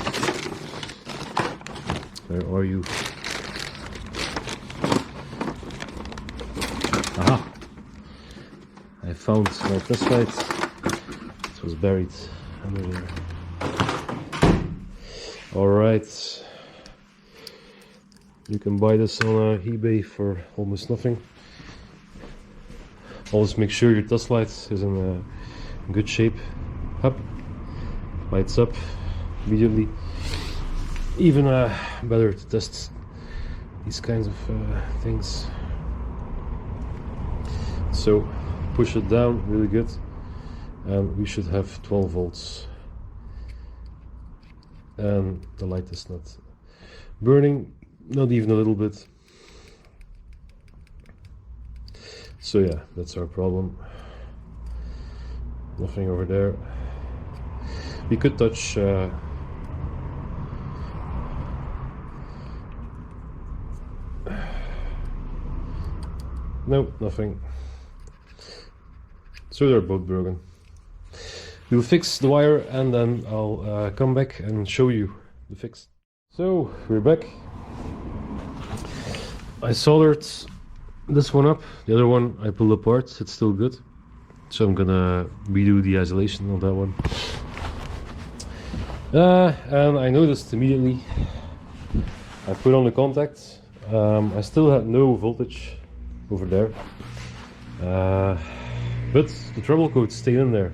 Where are you? Aha! I found my test lights. It was buried under there. Alright. You can buy this on eBay for almost nothing. Always make sure your test light is in good shape. Up, lights up immediately. Even better to test these kinds of things. So push it down really good, and we should have 12 volts. And the light is not burning, not even a little bit. So yeah, that's our problem. Nothing over there. We could touch no, nothing. So they're both broken. We'll fix the wire and then I'll come back and show you the fix. So we're back. I soldered this one up. The other one I pulled apart. It's still good. So I'm gonna redo the isolation on that one. And I noticed immediately, I put on the contact. I still had no voltage over there. But the trouble code stayed in there.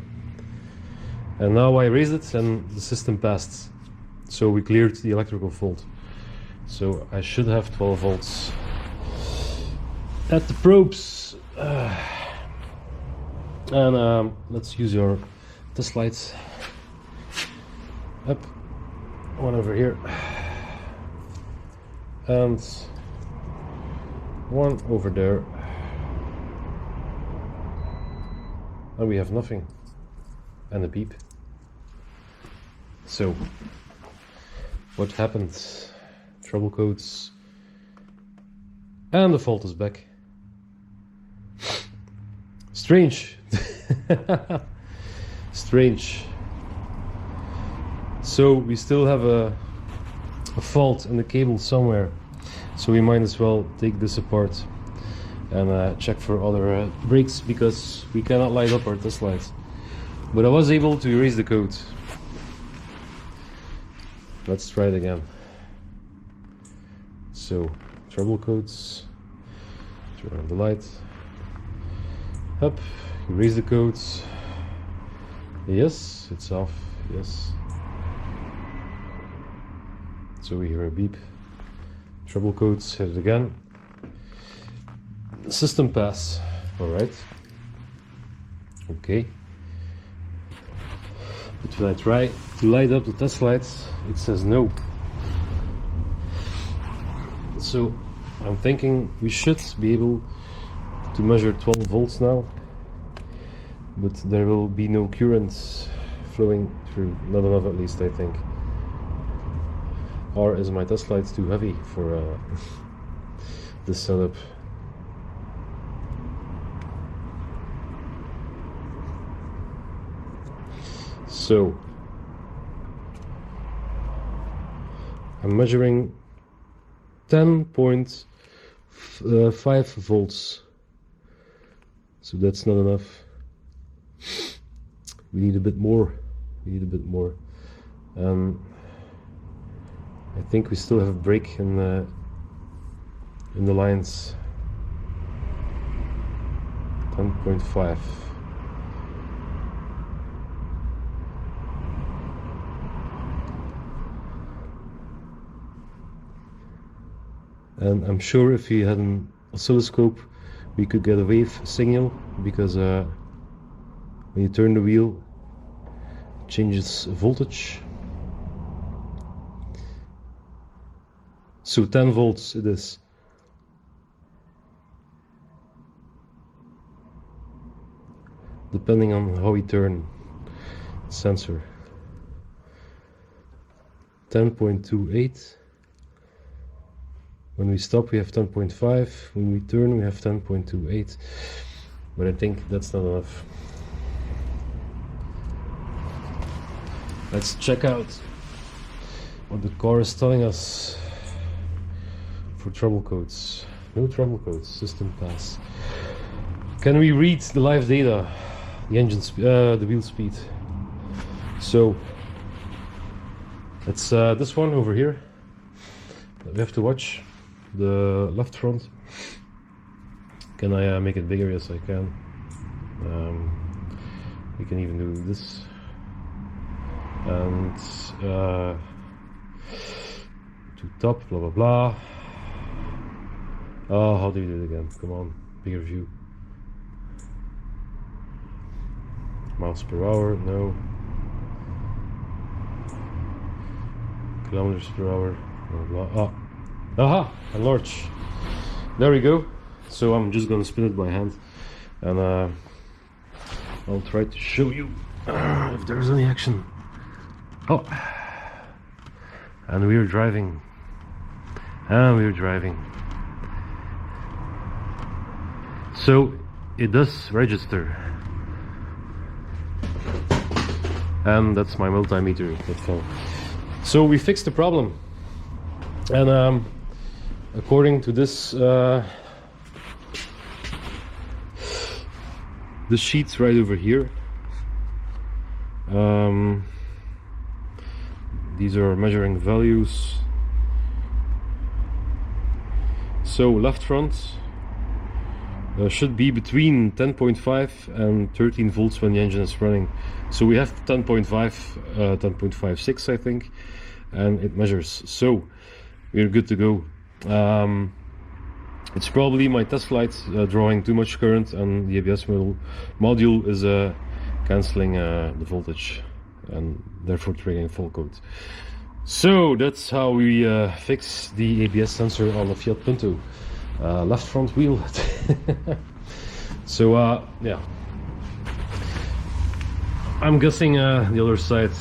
And now I raised it and the system passed. So we cleared the electrical fault. So I should have 12 volts. At the probes. And let's use your test lights. Up, one over here. And one over there. And we have nothing. And a beep. So, what happened? Trouble codes. And the fault is back. Strange. Strange. So we still have a fault in the cable somewhere, so we might as well take this apart and check for other breaks, because we cannot light up our test lights. But I was able to erase the code. Let's try it again. So, trouble codes, turn on the light, up, erase the codes. Yes, it's off, yes. So we hear a beep. Trouble codes, hit it again. System pass, alright. Okay. But when I try to light up the test lights, it says no. So I'm thinking we should be able to measure 12 volts now, but there will be no current flowing through, not enough at least, I think. Or is my test light too heavy for this setup? So I'm measuring 10.5 volts, so that's not enough. We need a bit more. I think we still have a break in the lines. 10.5. And I'm sure if we had an oscilloscope, we could get a wave signal, because when you turn the wheel, it changes voltage. So 10 volts it is. Depending on how we turn the sensor. 10.28. When we stop, we have 10.5. When we turn, we have 10.28. But I think that's not enough. Let's check out what the car is telling us for trouble codes. No trouble codes, system pass. Can we read the live data? The engine the wheel speed. So it's this one over here that we have to watch. The left front. Can I make it bigger? Yes, I can. We can even do this. And to top, blah blah blah. Oh, how do we do it again? Come on, bigger view. Miles per hour, no. Kilometers per hour, blah blah. Oh. Aha, enlarge. There we go. So I'm just gonna spin it by hand, and I'll try to show you if there's any action. Oh, and we're driving. So it does register, and that's my multimeter that fell. So we fixed the problem, and according to this the sheets right over here, these are measuring values. So left front should be between 10.5 and 13 volts when the engine is running. So we have 10.5, 10.56 I think, and it measures. So we're good to go. It's probably my test light drawing too much current, and the ABS module is cancelling the voltage and therefore triggering fault code. So that's how we fix the ABS sensor on the Fiat Punto left front wheel. So yeah, I'm guessing the other side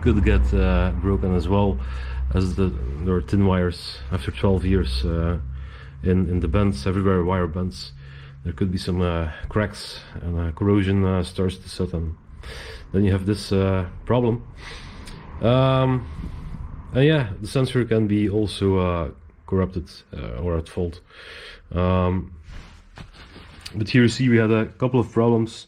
could get broken as well, as there are thin wires after 12 years in the bends, everywhere wire bends. There could be some cracks, and corrosion starts to set in. Then you have this problem. And yeah, the sensor can be also corrupted or at fault. But here you see we had a couple of problems,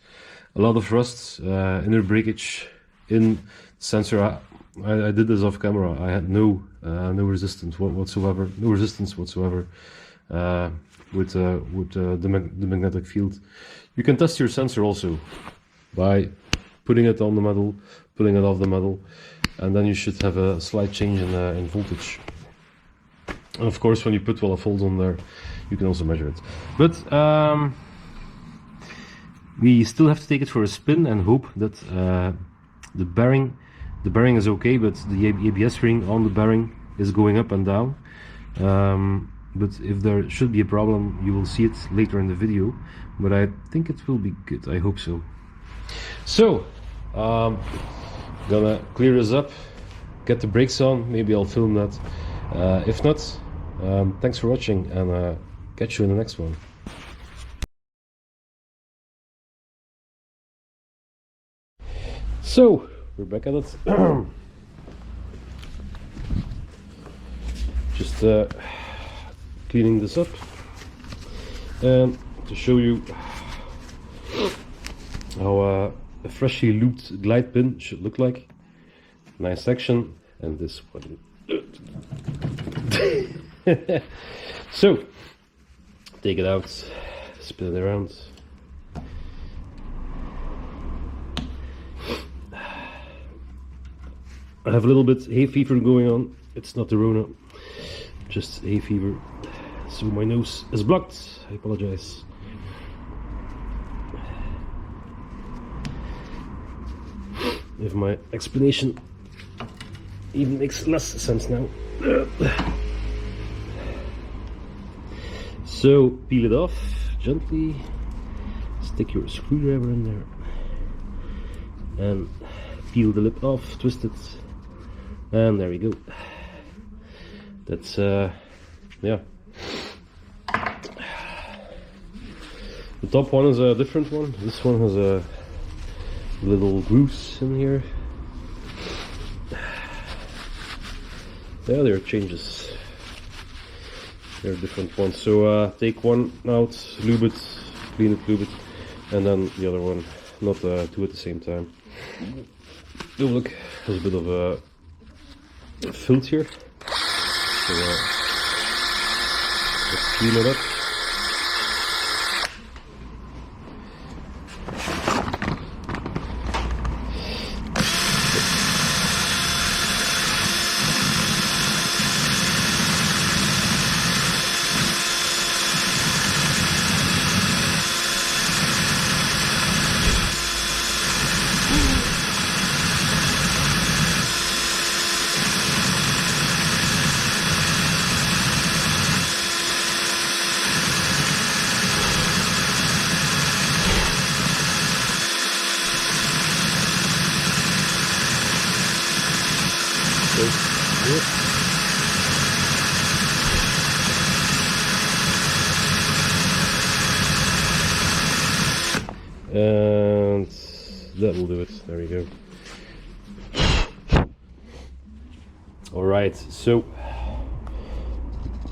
a lot of rust, inner breakage in the sensor. I did this off camera. I had no resistance whatsoever, with the magnetic field. You can test your sensor also by putting it on the metal, pulling it off the metal, and then you should have a slight change in voltage. And of course, when you put 12 volts on there, you can also measure it. But we still have to take it for a spin and hope that the bearing is okay, but the ABS ring on the bearing is going up and down. But if there should be a problem, you will see it later in the video. But I think it will be good. I hope so. So, gonna clear this up, get the brakes on. Maybe I'll film that. If not, thanks for watching, and catch you in the next one. So, we're back at it. Just cleaning this up, and to show you how a freshly looped glide pin should look like. Nice section, and this one. So, take it out, spin it around. I have a little bit hay fever going on. It's not the Rona, just hay fever. So my nose is blocked. I apologize. If my explanation even makes less sense now. So peel it off gently. Stick your screwdriver in there and peel the lip off. Twist it. And there we go. That's yeah. The top one is a different one. This one has a little grooves in here. Yeah, there are changes. There are different ones. So take one out, lube it, clean it, lube it, and then the other one. Not two at the same time. Oh look, there's a bit of a filth here. So let's clean it up. And that will do it. There we go. Alright, so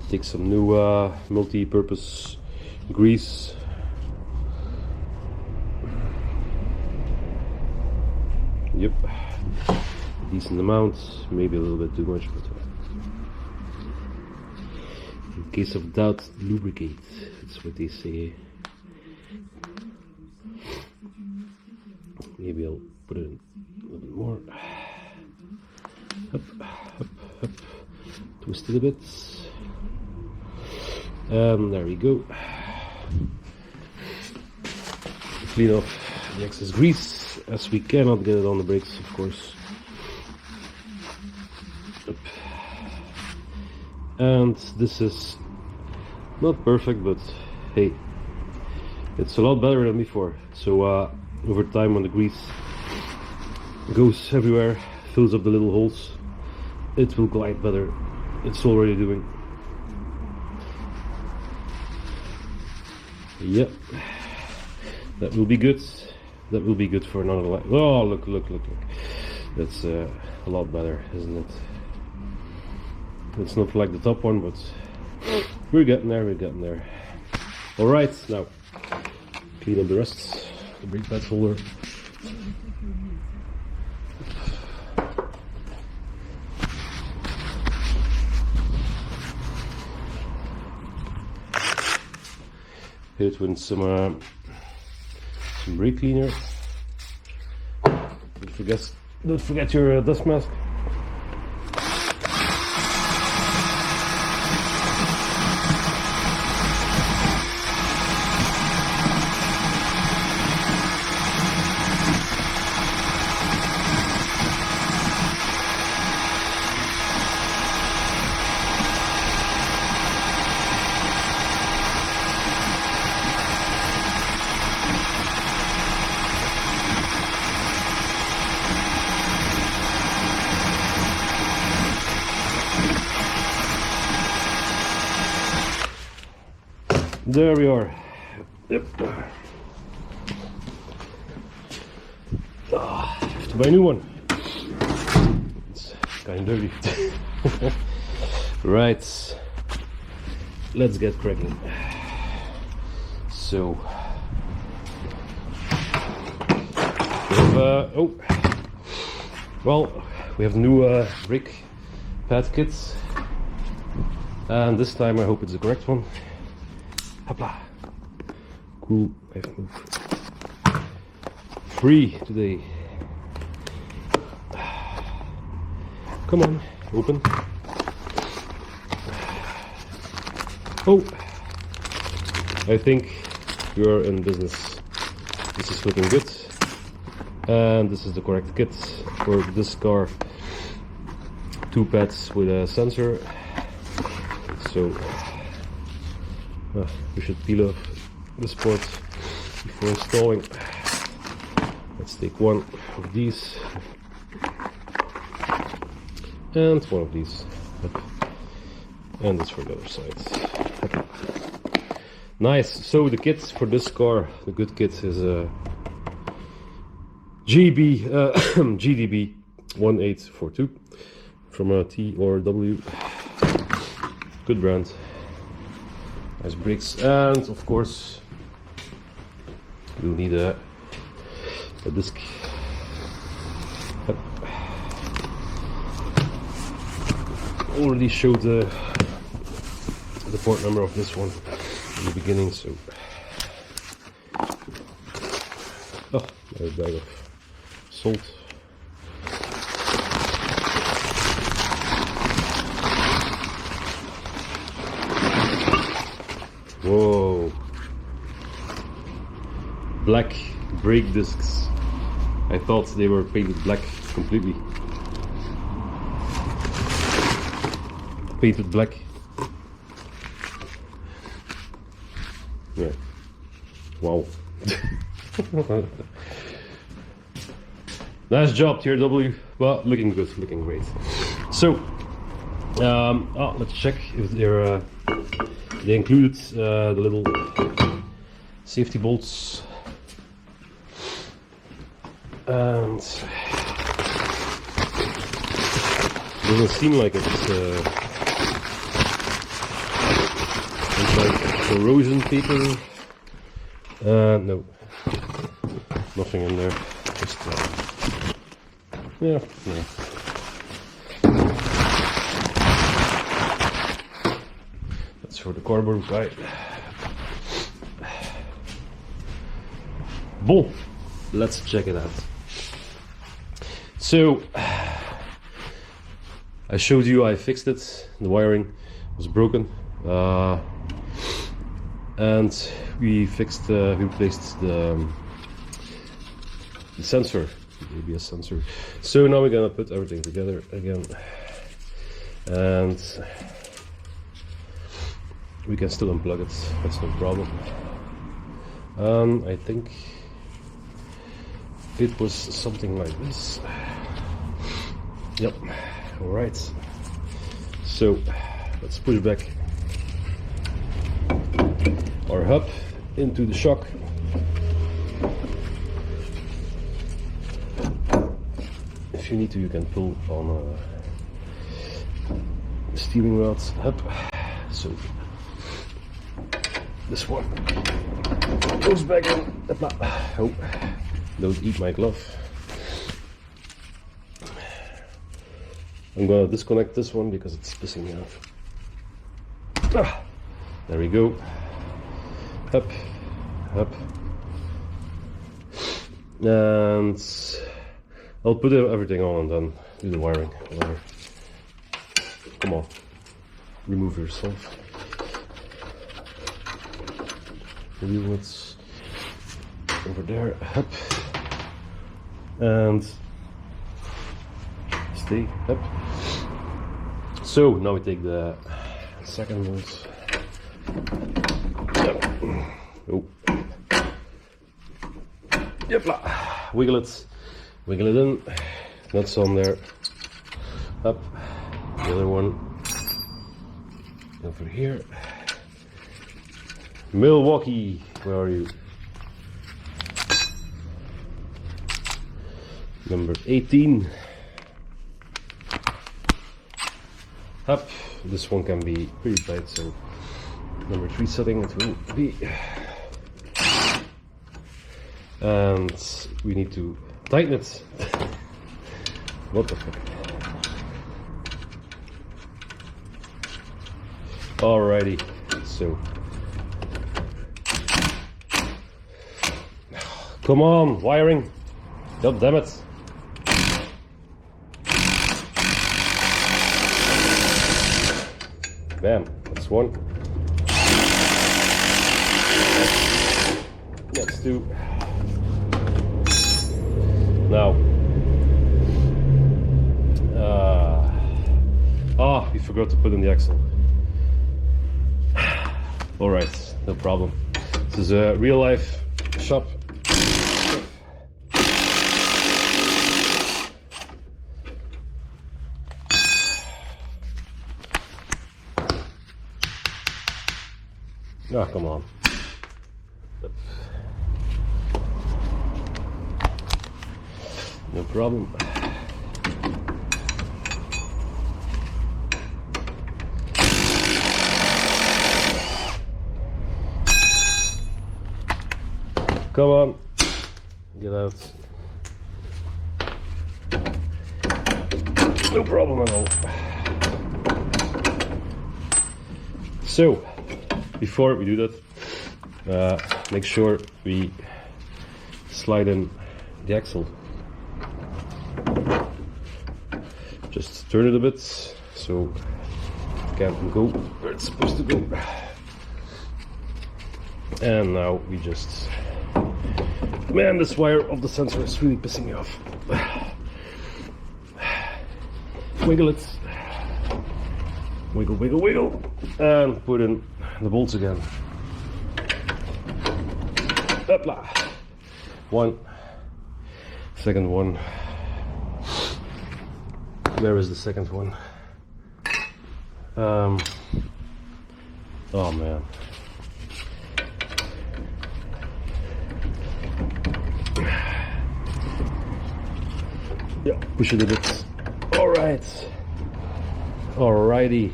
take some new multi-purpose grease. Yep, decent amount, maybe a little bit too much, but in case of doubt, lubricate. That's what they say. Maybe I'll put it in a little bit more. Up, up, up. Twist it a bit. There we go. Clean off the excess grease, as we cannot get it on the brakes, of course. Up. And this is not perfect, but hey, it's a lot better than before. So over time, when the grease goes everywhere, fills up the little holes, it will glide better. It's already doing. Yep, that will be good. That will be good for another light. Oh, look. That's a lot better, isn't it? It's not like the top one, but we're getting there, Alright, now clean up the rest, the brake pad holder. Hit it with some brake cleaner. Don't forget your dust mask. There we are. Yep. Have to buy a new one. It's kind of dirty. Right. Let's get cracking. So we have the new brake pad kits, and this time I hope it's the correct one. Hopla. Cool. I have moved. Free today. Come on, open. Oh, I think you're in business. This is looking good, and this is the correct kit for this car. 2 pads with a sensor. So we should peel off this part before installing. Let's take one of these and one of these, and this for the other side. Nice. So the kit for this car, the good kit, is a GDB 1842 from a T or W. Good brand. Nice brakes, and of course you'll need a disc. Already showed the part number of this one in the beginning, so there's a bag of salt. Whoa, black brake discs. I thought they were painted black completely. Painted black. Yeah. Wow. Nice job, TRW. Well, looking good, looking great. So, let's check if they're. They included the little safety bolts, and it doesn't seem like it's like corrosion paper. No, nothing in there. Just yeah. For the cardboard guy. Bon, let's check it out. So I showed you I fixed it. The wiring was broken, and we replaced the sensor, the ABS sensor. So now we're gonna put everything together again, and we can still unplug it, that's no problem. I think it was something like this. Yep, alright. So let's push back our hub into the shock. if you need to, you can pull on steering rods up. So this one goes back in. Oh, don't eat my glove. I'm gonna disconnect this one because it's pissing me off. There we go. Up, up. And I'll put everything on and then do the wiring. Come on, remove yourself. Maybe what's over there. Up. And stay up. So now we take the second bolt. Oh. Yep. Wiggle it in. Nuts on there. Up. The other one over here. Milwaukee, where are you? Number 18. Up. This one can be pretty tight, so number 3 setting it will be. And we need to tighten it. What the fuck? Alrighty, so come on, wiring. God damn it. Bam, that's one. That's two. Now, we forgot to put in the axle. Alright, no problem. This is a real life shop. Ah, come on. No problem. Come on, get out. No problem at all. So, before we do that, make sure we slide in the axle. Just turn it a bit so it can go where it's supposed to go. And now we just... Man, this wire of the sensor is really pissing me off. Wiggle it. Wiggle, wiggle, wiggle. And put in the bolts again. Hopla. One. Second one. Where is the second one? Oh man. Yeah, push it a bit. Alright. Alrighty.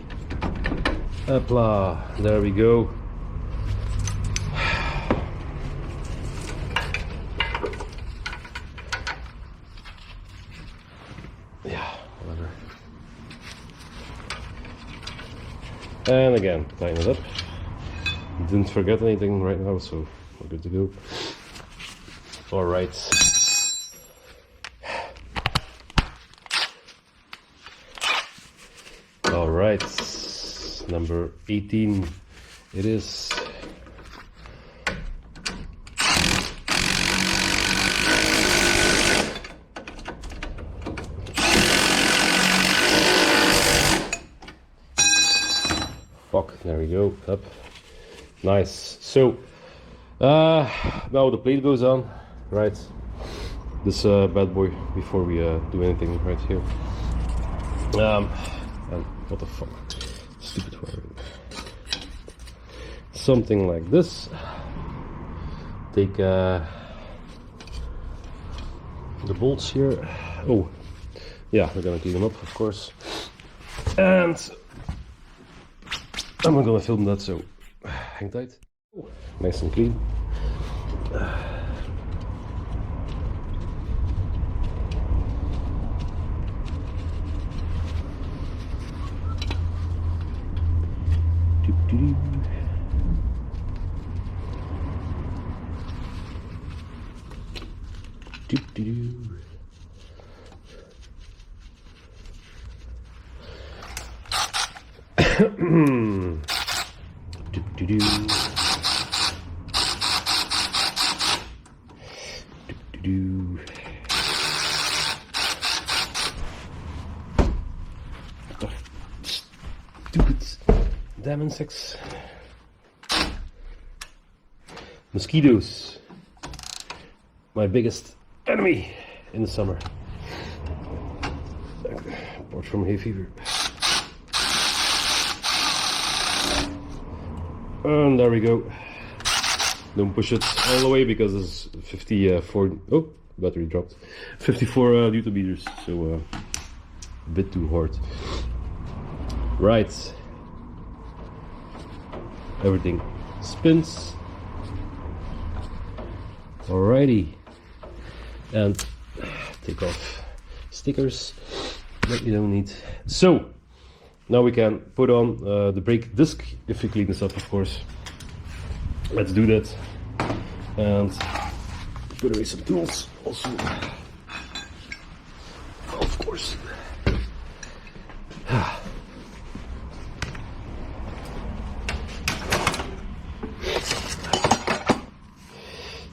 Hopla. There we go. Yeah, whatever. And again, tighten it up. Didn't forget anything right now, so we're good to go. Alright. Alright, number 18 it is. Fuck, there we go, up. Nice. So, now the plate goes on, right? This bad boy, before we do anything right here. And what the fuck? Stupid wiring. Something like this. Take the bolts here. Oh, yeah, we're gonna clean them up, of course, and I'm not gonna film that, so hang tight. Nice and clean. Stupid damn insects. Mosquitoes, my biggest enemy in the summer, apart from hay fever. And there we go. Don't push it all the way because it's 54. Oh, battery dropped. 54 Newton meters, so a bit too hard. Right. Everything spins. Alrighty. And take off stickers that you don't need. So now we can put on the brake disc if we clean this up, of course. Let's do that. And put away some tools also. Of course.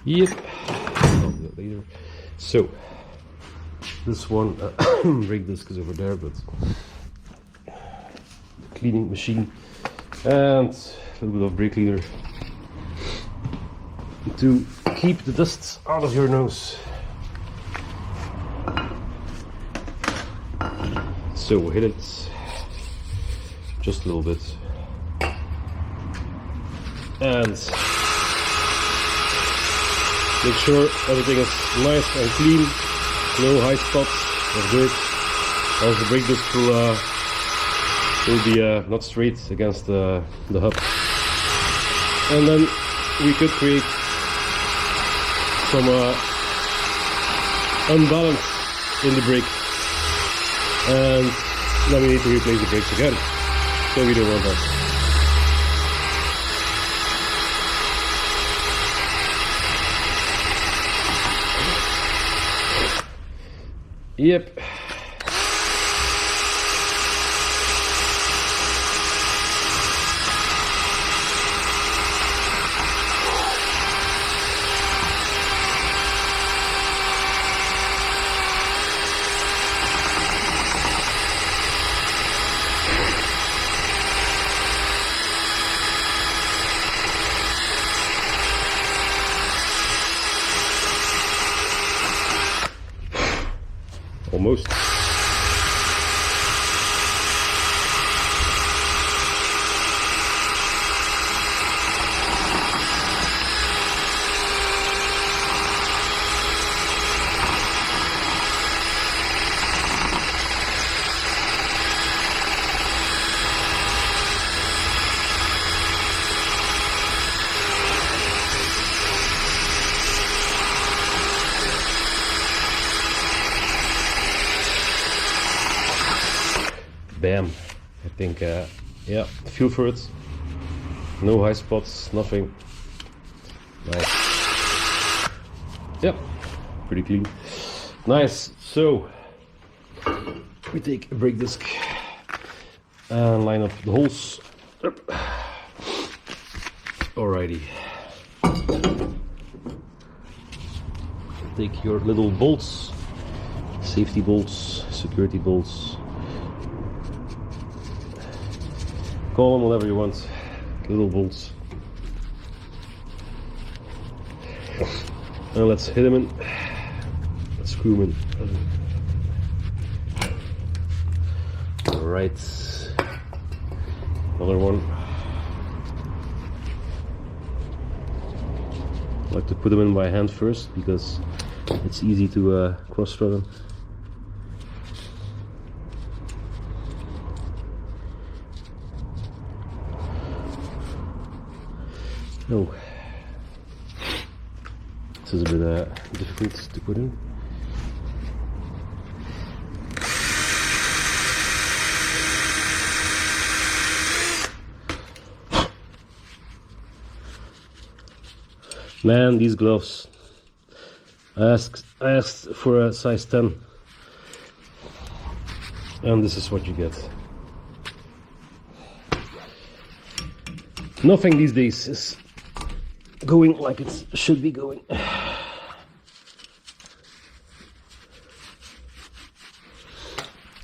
Yep. I'll do that later. So this one brake disc is over there, but cleaning machine and a little bit of brake cleaner to keep the dust out of your nose. So hit it just a little bit and make sure everything is nice and clean, no high spots of dirt, else the brake disc will be not straight against the hub. And then we could create some unbalance in the brake, and then we need to replace the brakes again, so we don't want that. Yep. Almost. Bam. I think, yeah, feel for it. No high spots, nothing. Nice. Yep, pretty clean. Nice. So we take a brake disc and line up the holes. Yep. Alrighty. Take your little bolts, safety bolts, security bolts. Call them whatever you want, little bolts. And let's hit them in. Let's screw them in. Alright. Another one. I like to put them in by hand first because it's easy to cross-thread them. Oh, this is a bit difficult to put in. Man, these gloves. I asked for a size 10, and this is what you get. Nothing these days is going like it should be going.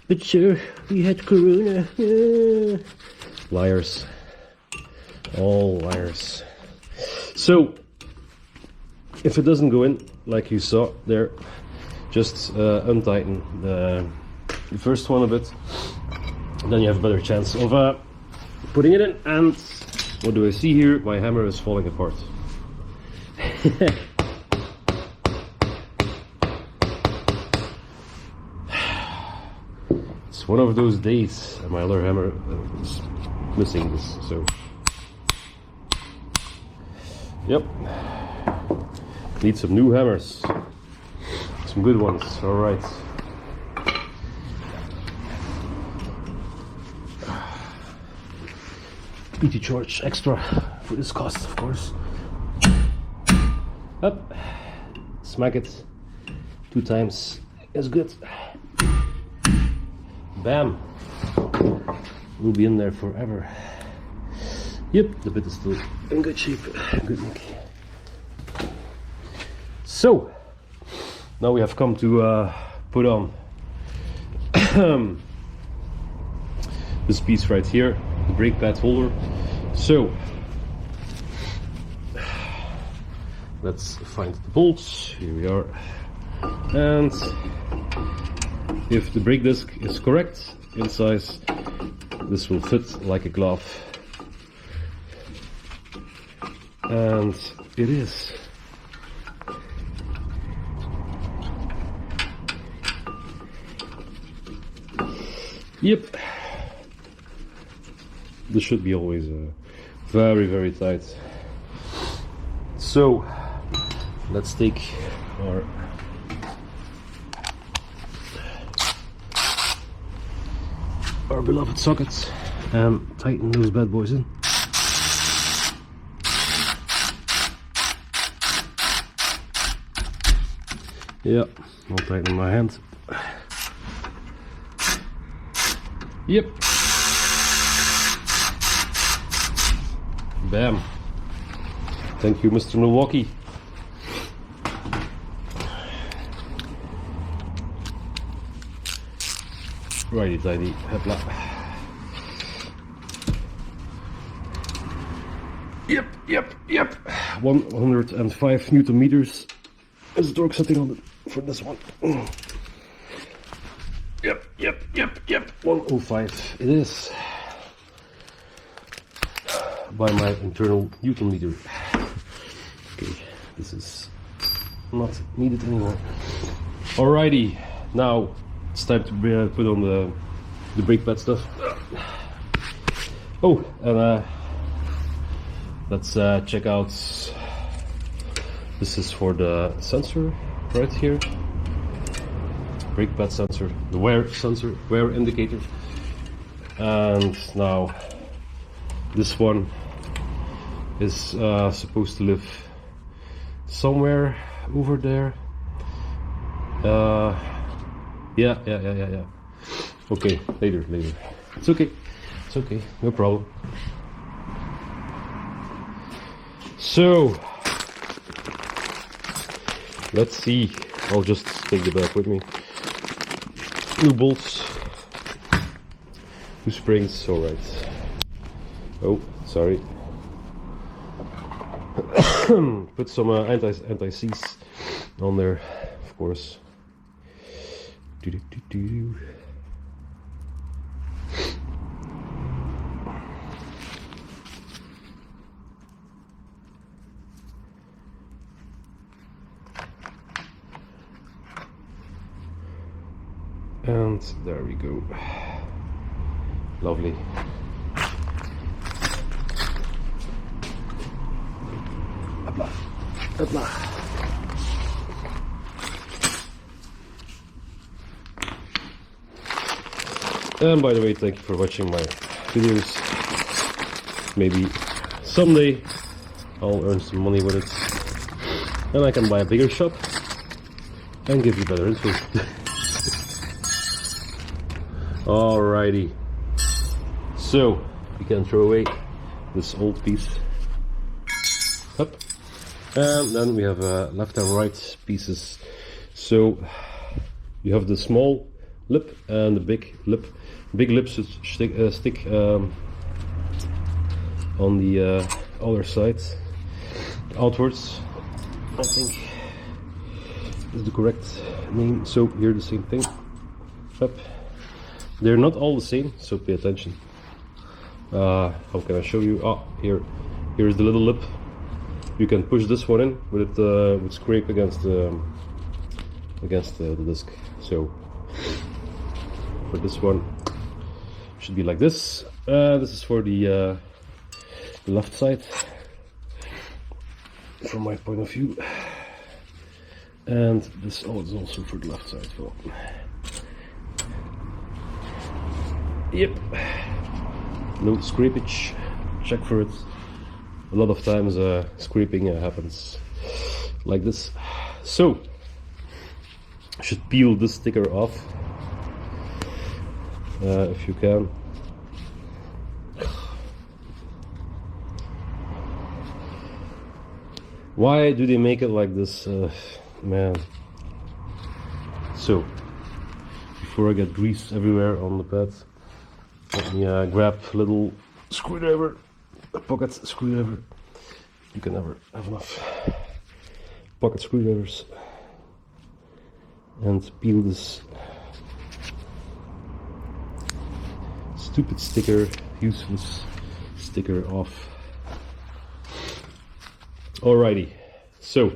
But sure, we had Corona. Yeah. Liars. All liars. So, if it doesn't go in, like you saw there, just untighten the first one a bit, then you have a better chance of putting it in. And what do I see here? My hammer is falling apart. It's one of those days, and my other hammer is missing this, so yep. Need some new hammers. Some good ones, alright. Need to charge extra for this cost, of course. Up. Smack it 2 times is good. Bam. We'll be in there forever. Yep, the bit is still in good shape. Good nick. So, now we have come to put on this piece right here, the brake pad holder. So, let's find the bolts. Here we are. And if the brake disc is correct in size, this will fit like a glove. And it is. Yep. This should be always very, very tight. So let's take our beloved sockets and tighten those bad boys in. Yeah, I'll tighten my hand. Yep. Bam. Thank you, Mr. Milwaukee. Righty tighty, hopla. Yep. 105 Newton meters is the torque setting on it for this one. Yep. 105 it is by my internal Newton meter. Okay, this is not needed anymore. Alrighty, now it's time to put on the brake pad stuff. Oh, and let's check out. This is for the sensor right here. Brake pad sensor, the wear sensor, wear indicator. And now this one is supposed to live somewhere over there. Yeah. Okay, later. It's okay, no problem. So let's see. I'll just take the back with me. New bolts, new springs. All right. Oh, sorry. Put some anti-seize on there, of course. And there we go. Lovely. Hopla. Hopla. And by the way, thank you for watching my videos. Maybe someday I'll earn some money with it, and I can buy a bigger shop and give you better info. Alrighty, so you can throw away this old piece. Up. And then we have left and right pieces. So you have the small lip and the big lip. Big lips should stick on the other side, outwards, I think is the correct name. So here the same thing. Up. They're not all the same, so pay attention. How can I show you? Here's the little lip. You can push this one in with it would scrape against the disc. So for this one, it should be like this. This is for the left side, from my point of view, and this is also for the left side as well. Yep, no scrapage. Check for it. A lot of times scraping happens like this. So you should peel this sticker off if you can. Why do they make it like this, man? So before I get grease everywhere on the pad, let me grab a little screwdriver, a pocket screwdriver. You can never have enough pocket screwdrivers, and peel this stupid sticker, useless sticker off. Alrighty, so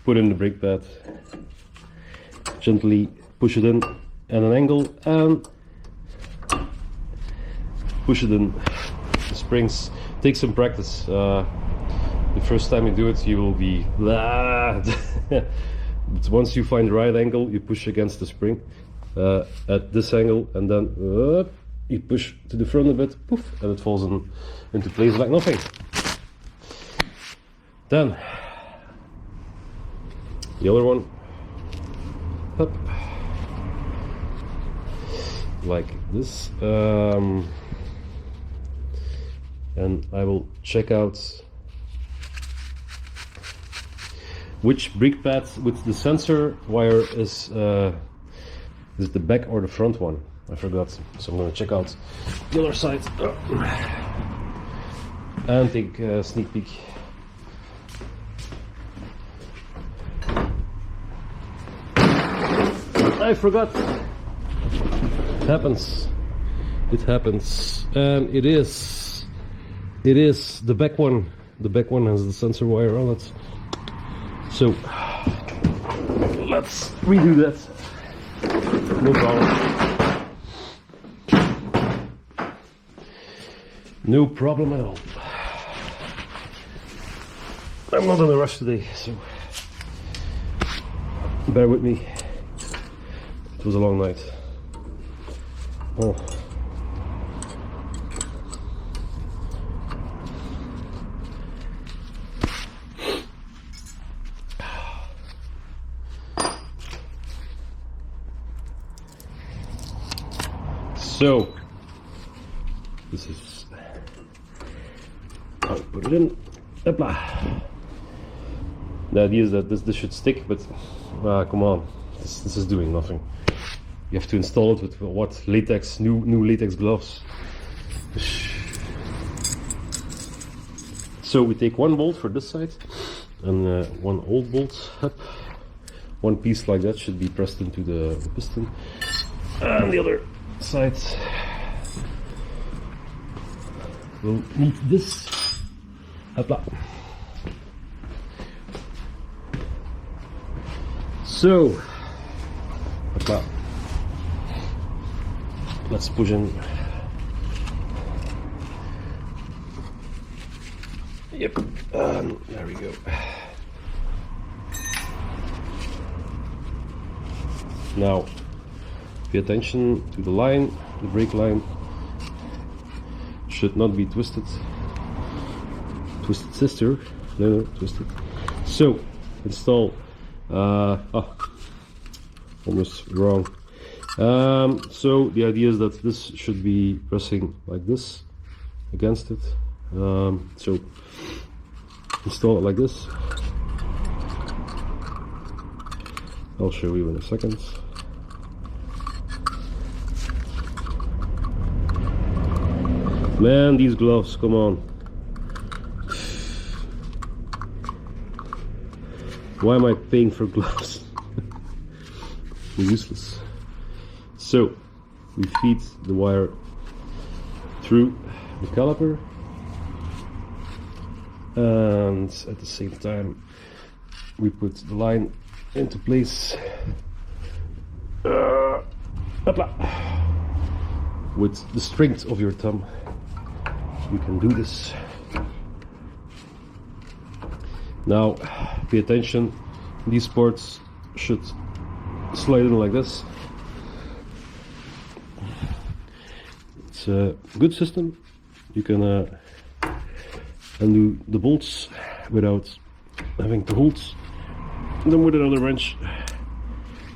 put in the brake pad, gently push it in at an angle and push it in. The springs take some practice. The first time you do it, you will be but once you find the right angle, you push against the spring at this angle, and then you push to the front a bit, poof, and it falls into place like nothing. Then the other one, up, like this, and I will check out which brake pad with the sensor wire is the back or the front one. I forgot, so I'm going to check out the other side and take a sneak peek. I forgot. It happens. It happens, and it is the back one. The back one has the sensor wire on it. So let's redo that. No problem. No problem at all. I'm not in a rush today, so bear with me. It was a long night. Oh. So this is, I'll put it in. Hopla. The idea is that this should stick, but come on, this is doing nothing. You have to install it with what? Latex, new latex gloves. So we take one bolt for this side and one old bolt. Up. One piece like that should be pressed into the piston, and the other side will meet this. Hopla. So hopla. Let's push in. Yep, there we go. Now, pay attention to the line. The brake line should not be twisted. Twisted sister. No, twisted. So, install. Almost wrong. So the idea is that this should be pressing like this against it. So install it like this. I'll show you in a second. Man, these gloves, come on. Why am I paying for gloves? They're useless. So, we feed the wire through the caliper, and at the same time we put the line into place with the strength of your thumb. You can do this. Now pay attention, these parts should slide in like this. It's a good system. You can undo the bolts without having to hold them with another wrench.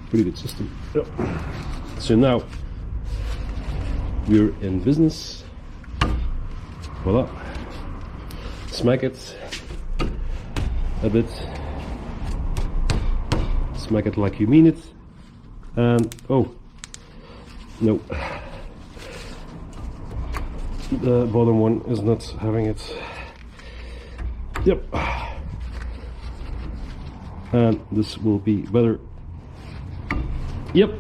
Pretty good system. Yep. So now we're in business. Voila. Smack it a bit. Smack it like you mean it. And oh no, the bottom one is not having it. Yep. And this will be better. Yep.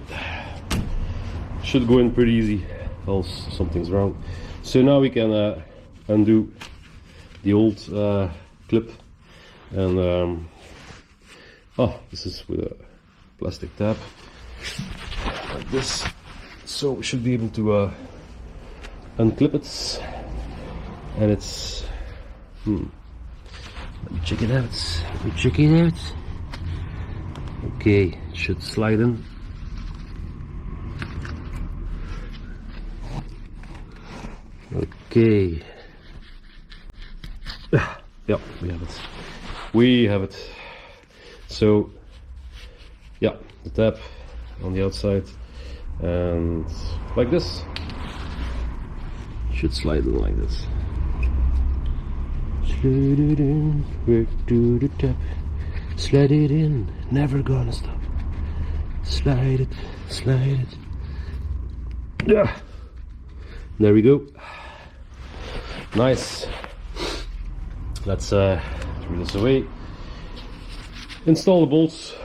Should go in pretty easy, else something's wrong. So now we can undo the old clip, and this is with a plastic tab like this, so we should be able to unclip it, and it's let me check it out. Let me check it out. Okay, it should slide in. Okay. Yeah, we have it. We have it. So, yeah, the tab on the outside, and like this. Should slide in like this. Slide it in, work to the top. Slide it in, never gonna stop. Slide it, slide it. Yeah. There we go. Nice. Let's throw this away. Install the bolts.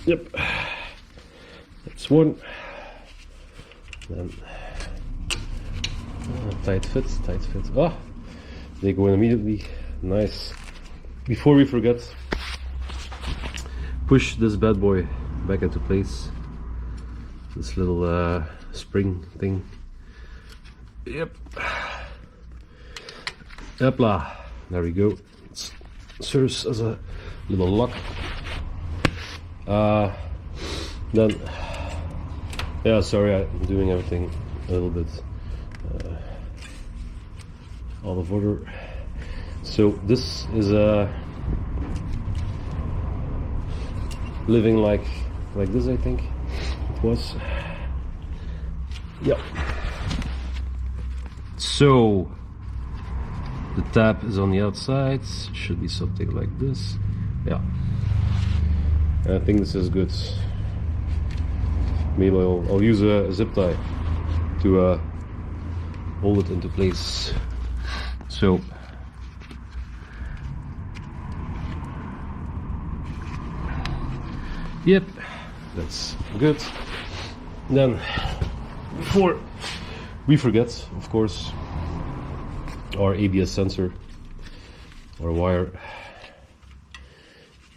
Yep. That's one. Then tight fit, tight fit. Ah, they go in immediately. Nice. Before we forget, push this bad boy back into place. This little spring thing. Yep. Hopla. There we go. It serves as a little lock. Then, yeah, sorry, I'm doing everything a little bit out of order. So this is living like this, I think it was. Yep. So the tab is on the outside. It should be something like this. Yeah. And I think this is good. Maybe I'll use a zip tie to hold it into place. So yep, that's good. Then before we forget, of course, our ABS sensor or wire.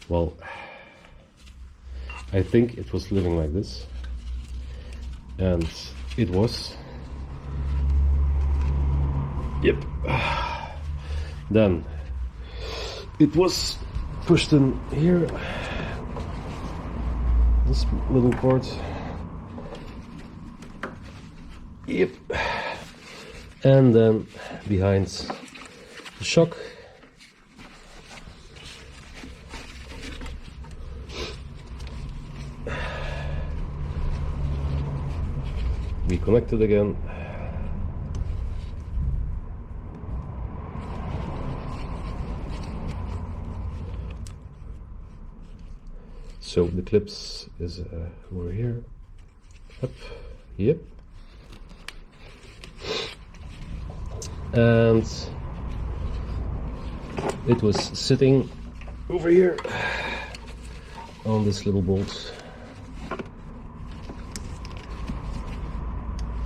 Well, I think it was living like this, and it was. Yep. Then it was pushed in here, this little part. Yep. And then behind the shock. We connect it again. So the clips is over here. Up. Yep. And it was sitting over here on this little bolt.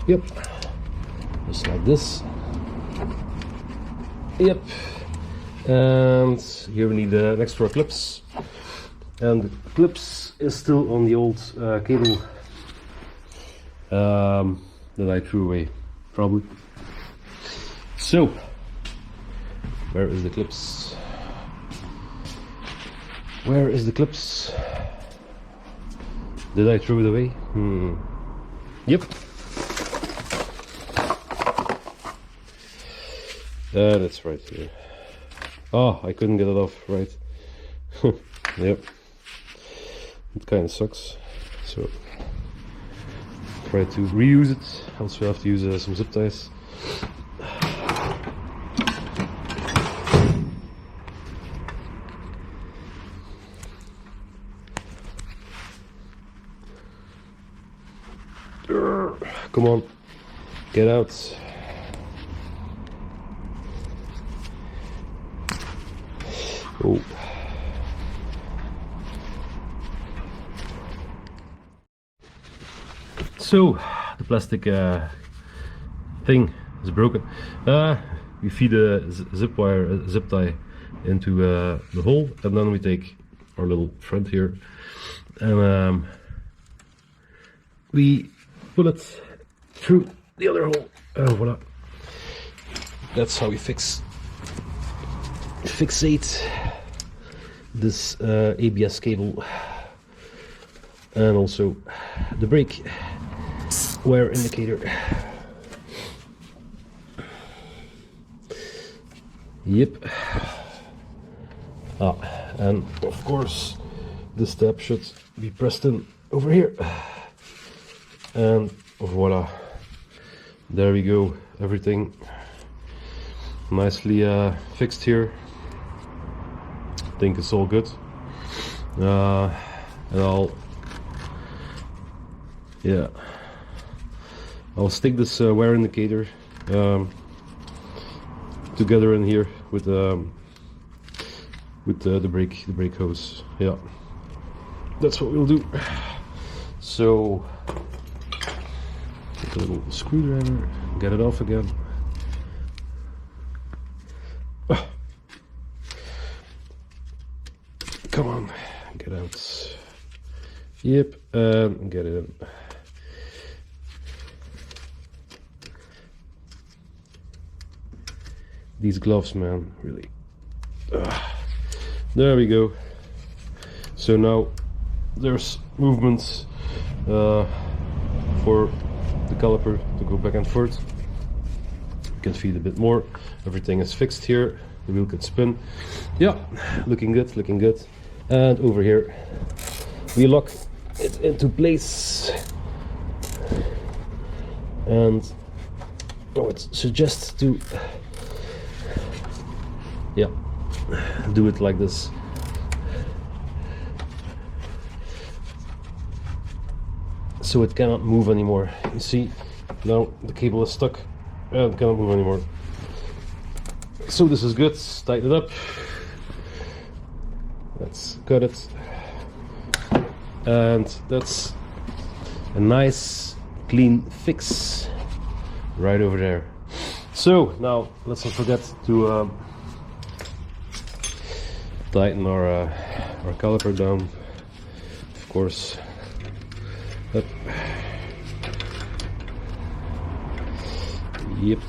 Yep, just like this. Yep, and here we need an extra clips, and the clips is still on the old cable that I threw away, probably. So, where is the clips? Where is the clips? Did I throw it away? Yep. That's right here. Oh, I couldn't get it off, right. Yep. It kind of sucks. So, try to reuse it. Also have to use some zip ties. Come on, get out. Oh. So the plastic thing is broken. We feed a zip wire, a zip tie into the hole, and then we take our little thread here and we pull it through the other hole. Voila. That's how we fixate this ABS cable, and also the brake wear indicator. Yep. And of course this tab should be pressed in over here, and voila, there we go. Everything nicely fixed here. I think it's all good. And I'll stick this wear indicator together in here with the brake hose. Yeah, that's what we'll do. So take a little screwdriver, get it off again. Come on, get out. Yep, get it in. These gloves, man, really. There we go. So now there's movement for the caliper to go back and forth. You can feed a bit more. Everything is fixed here. The wheel can spin. Yeah, looking good, looking good. And over here we lock it into place, and it suggests to do it like this. So it cannot move anymore. You see, now the cable is stuck and cannot move anymore. So this is good. Tighten it up. Let's cut it, and that's a nice clean fix right over there. So now let's not forget to tighten our caliper down, of course. Up. Yep.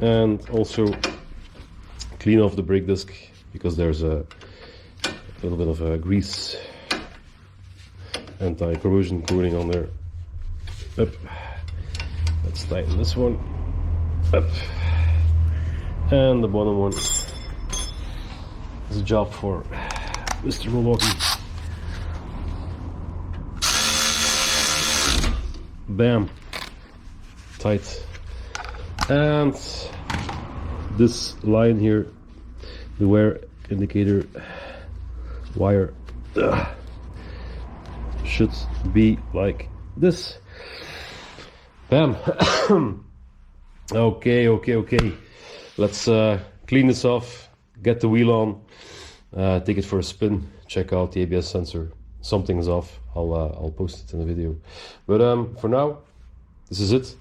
and also clean off the brake disc because there's a little bit of a grease anti-corrosion coating on there. Up. Let's tighten this one up, and the bottom one is a job for Mr. Milwaukee. Bam, tight. And this line here, the wear indicator wire, should be like this. Bam. Okay. Let's clean this off, get the wheel on, take it for a spin, check out the ABS sensor. Something's off. I'll post it in the video. But for now, this is it.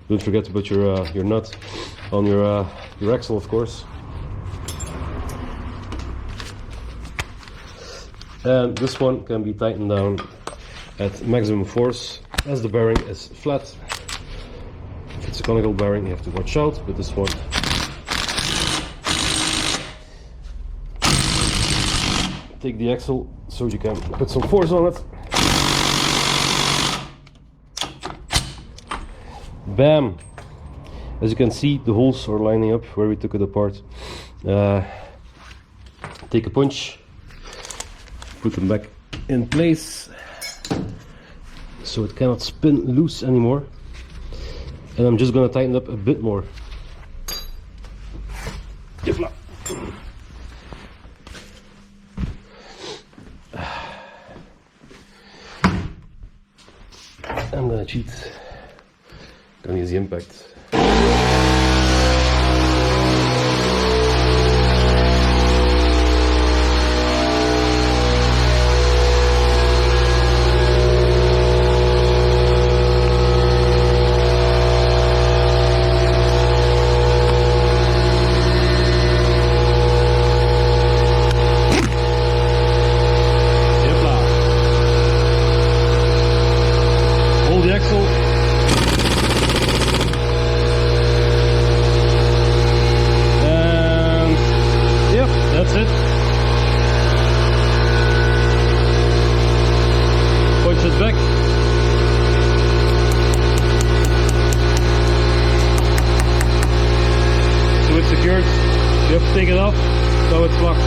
Don't forget to put your nut on your axle, of course. And this one can be tightened down at maximum force as the bearing is flat. If it's a conical bearing, you have to watch out, but this one take the axle so you can put some force on it. Bam! As you can see, the holes are lining up where we took it apart. Take a punch, put them back in place so it cannot spin loose anymore. And I'm just gonna tighten up a bit more. I'm gonna cheat. Gonna use the impact. Hold the axle. And yep, that's it. Punch it back. So it's secured. You have to take it off so it's locked.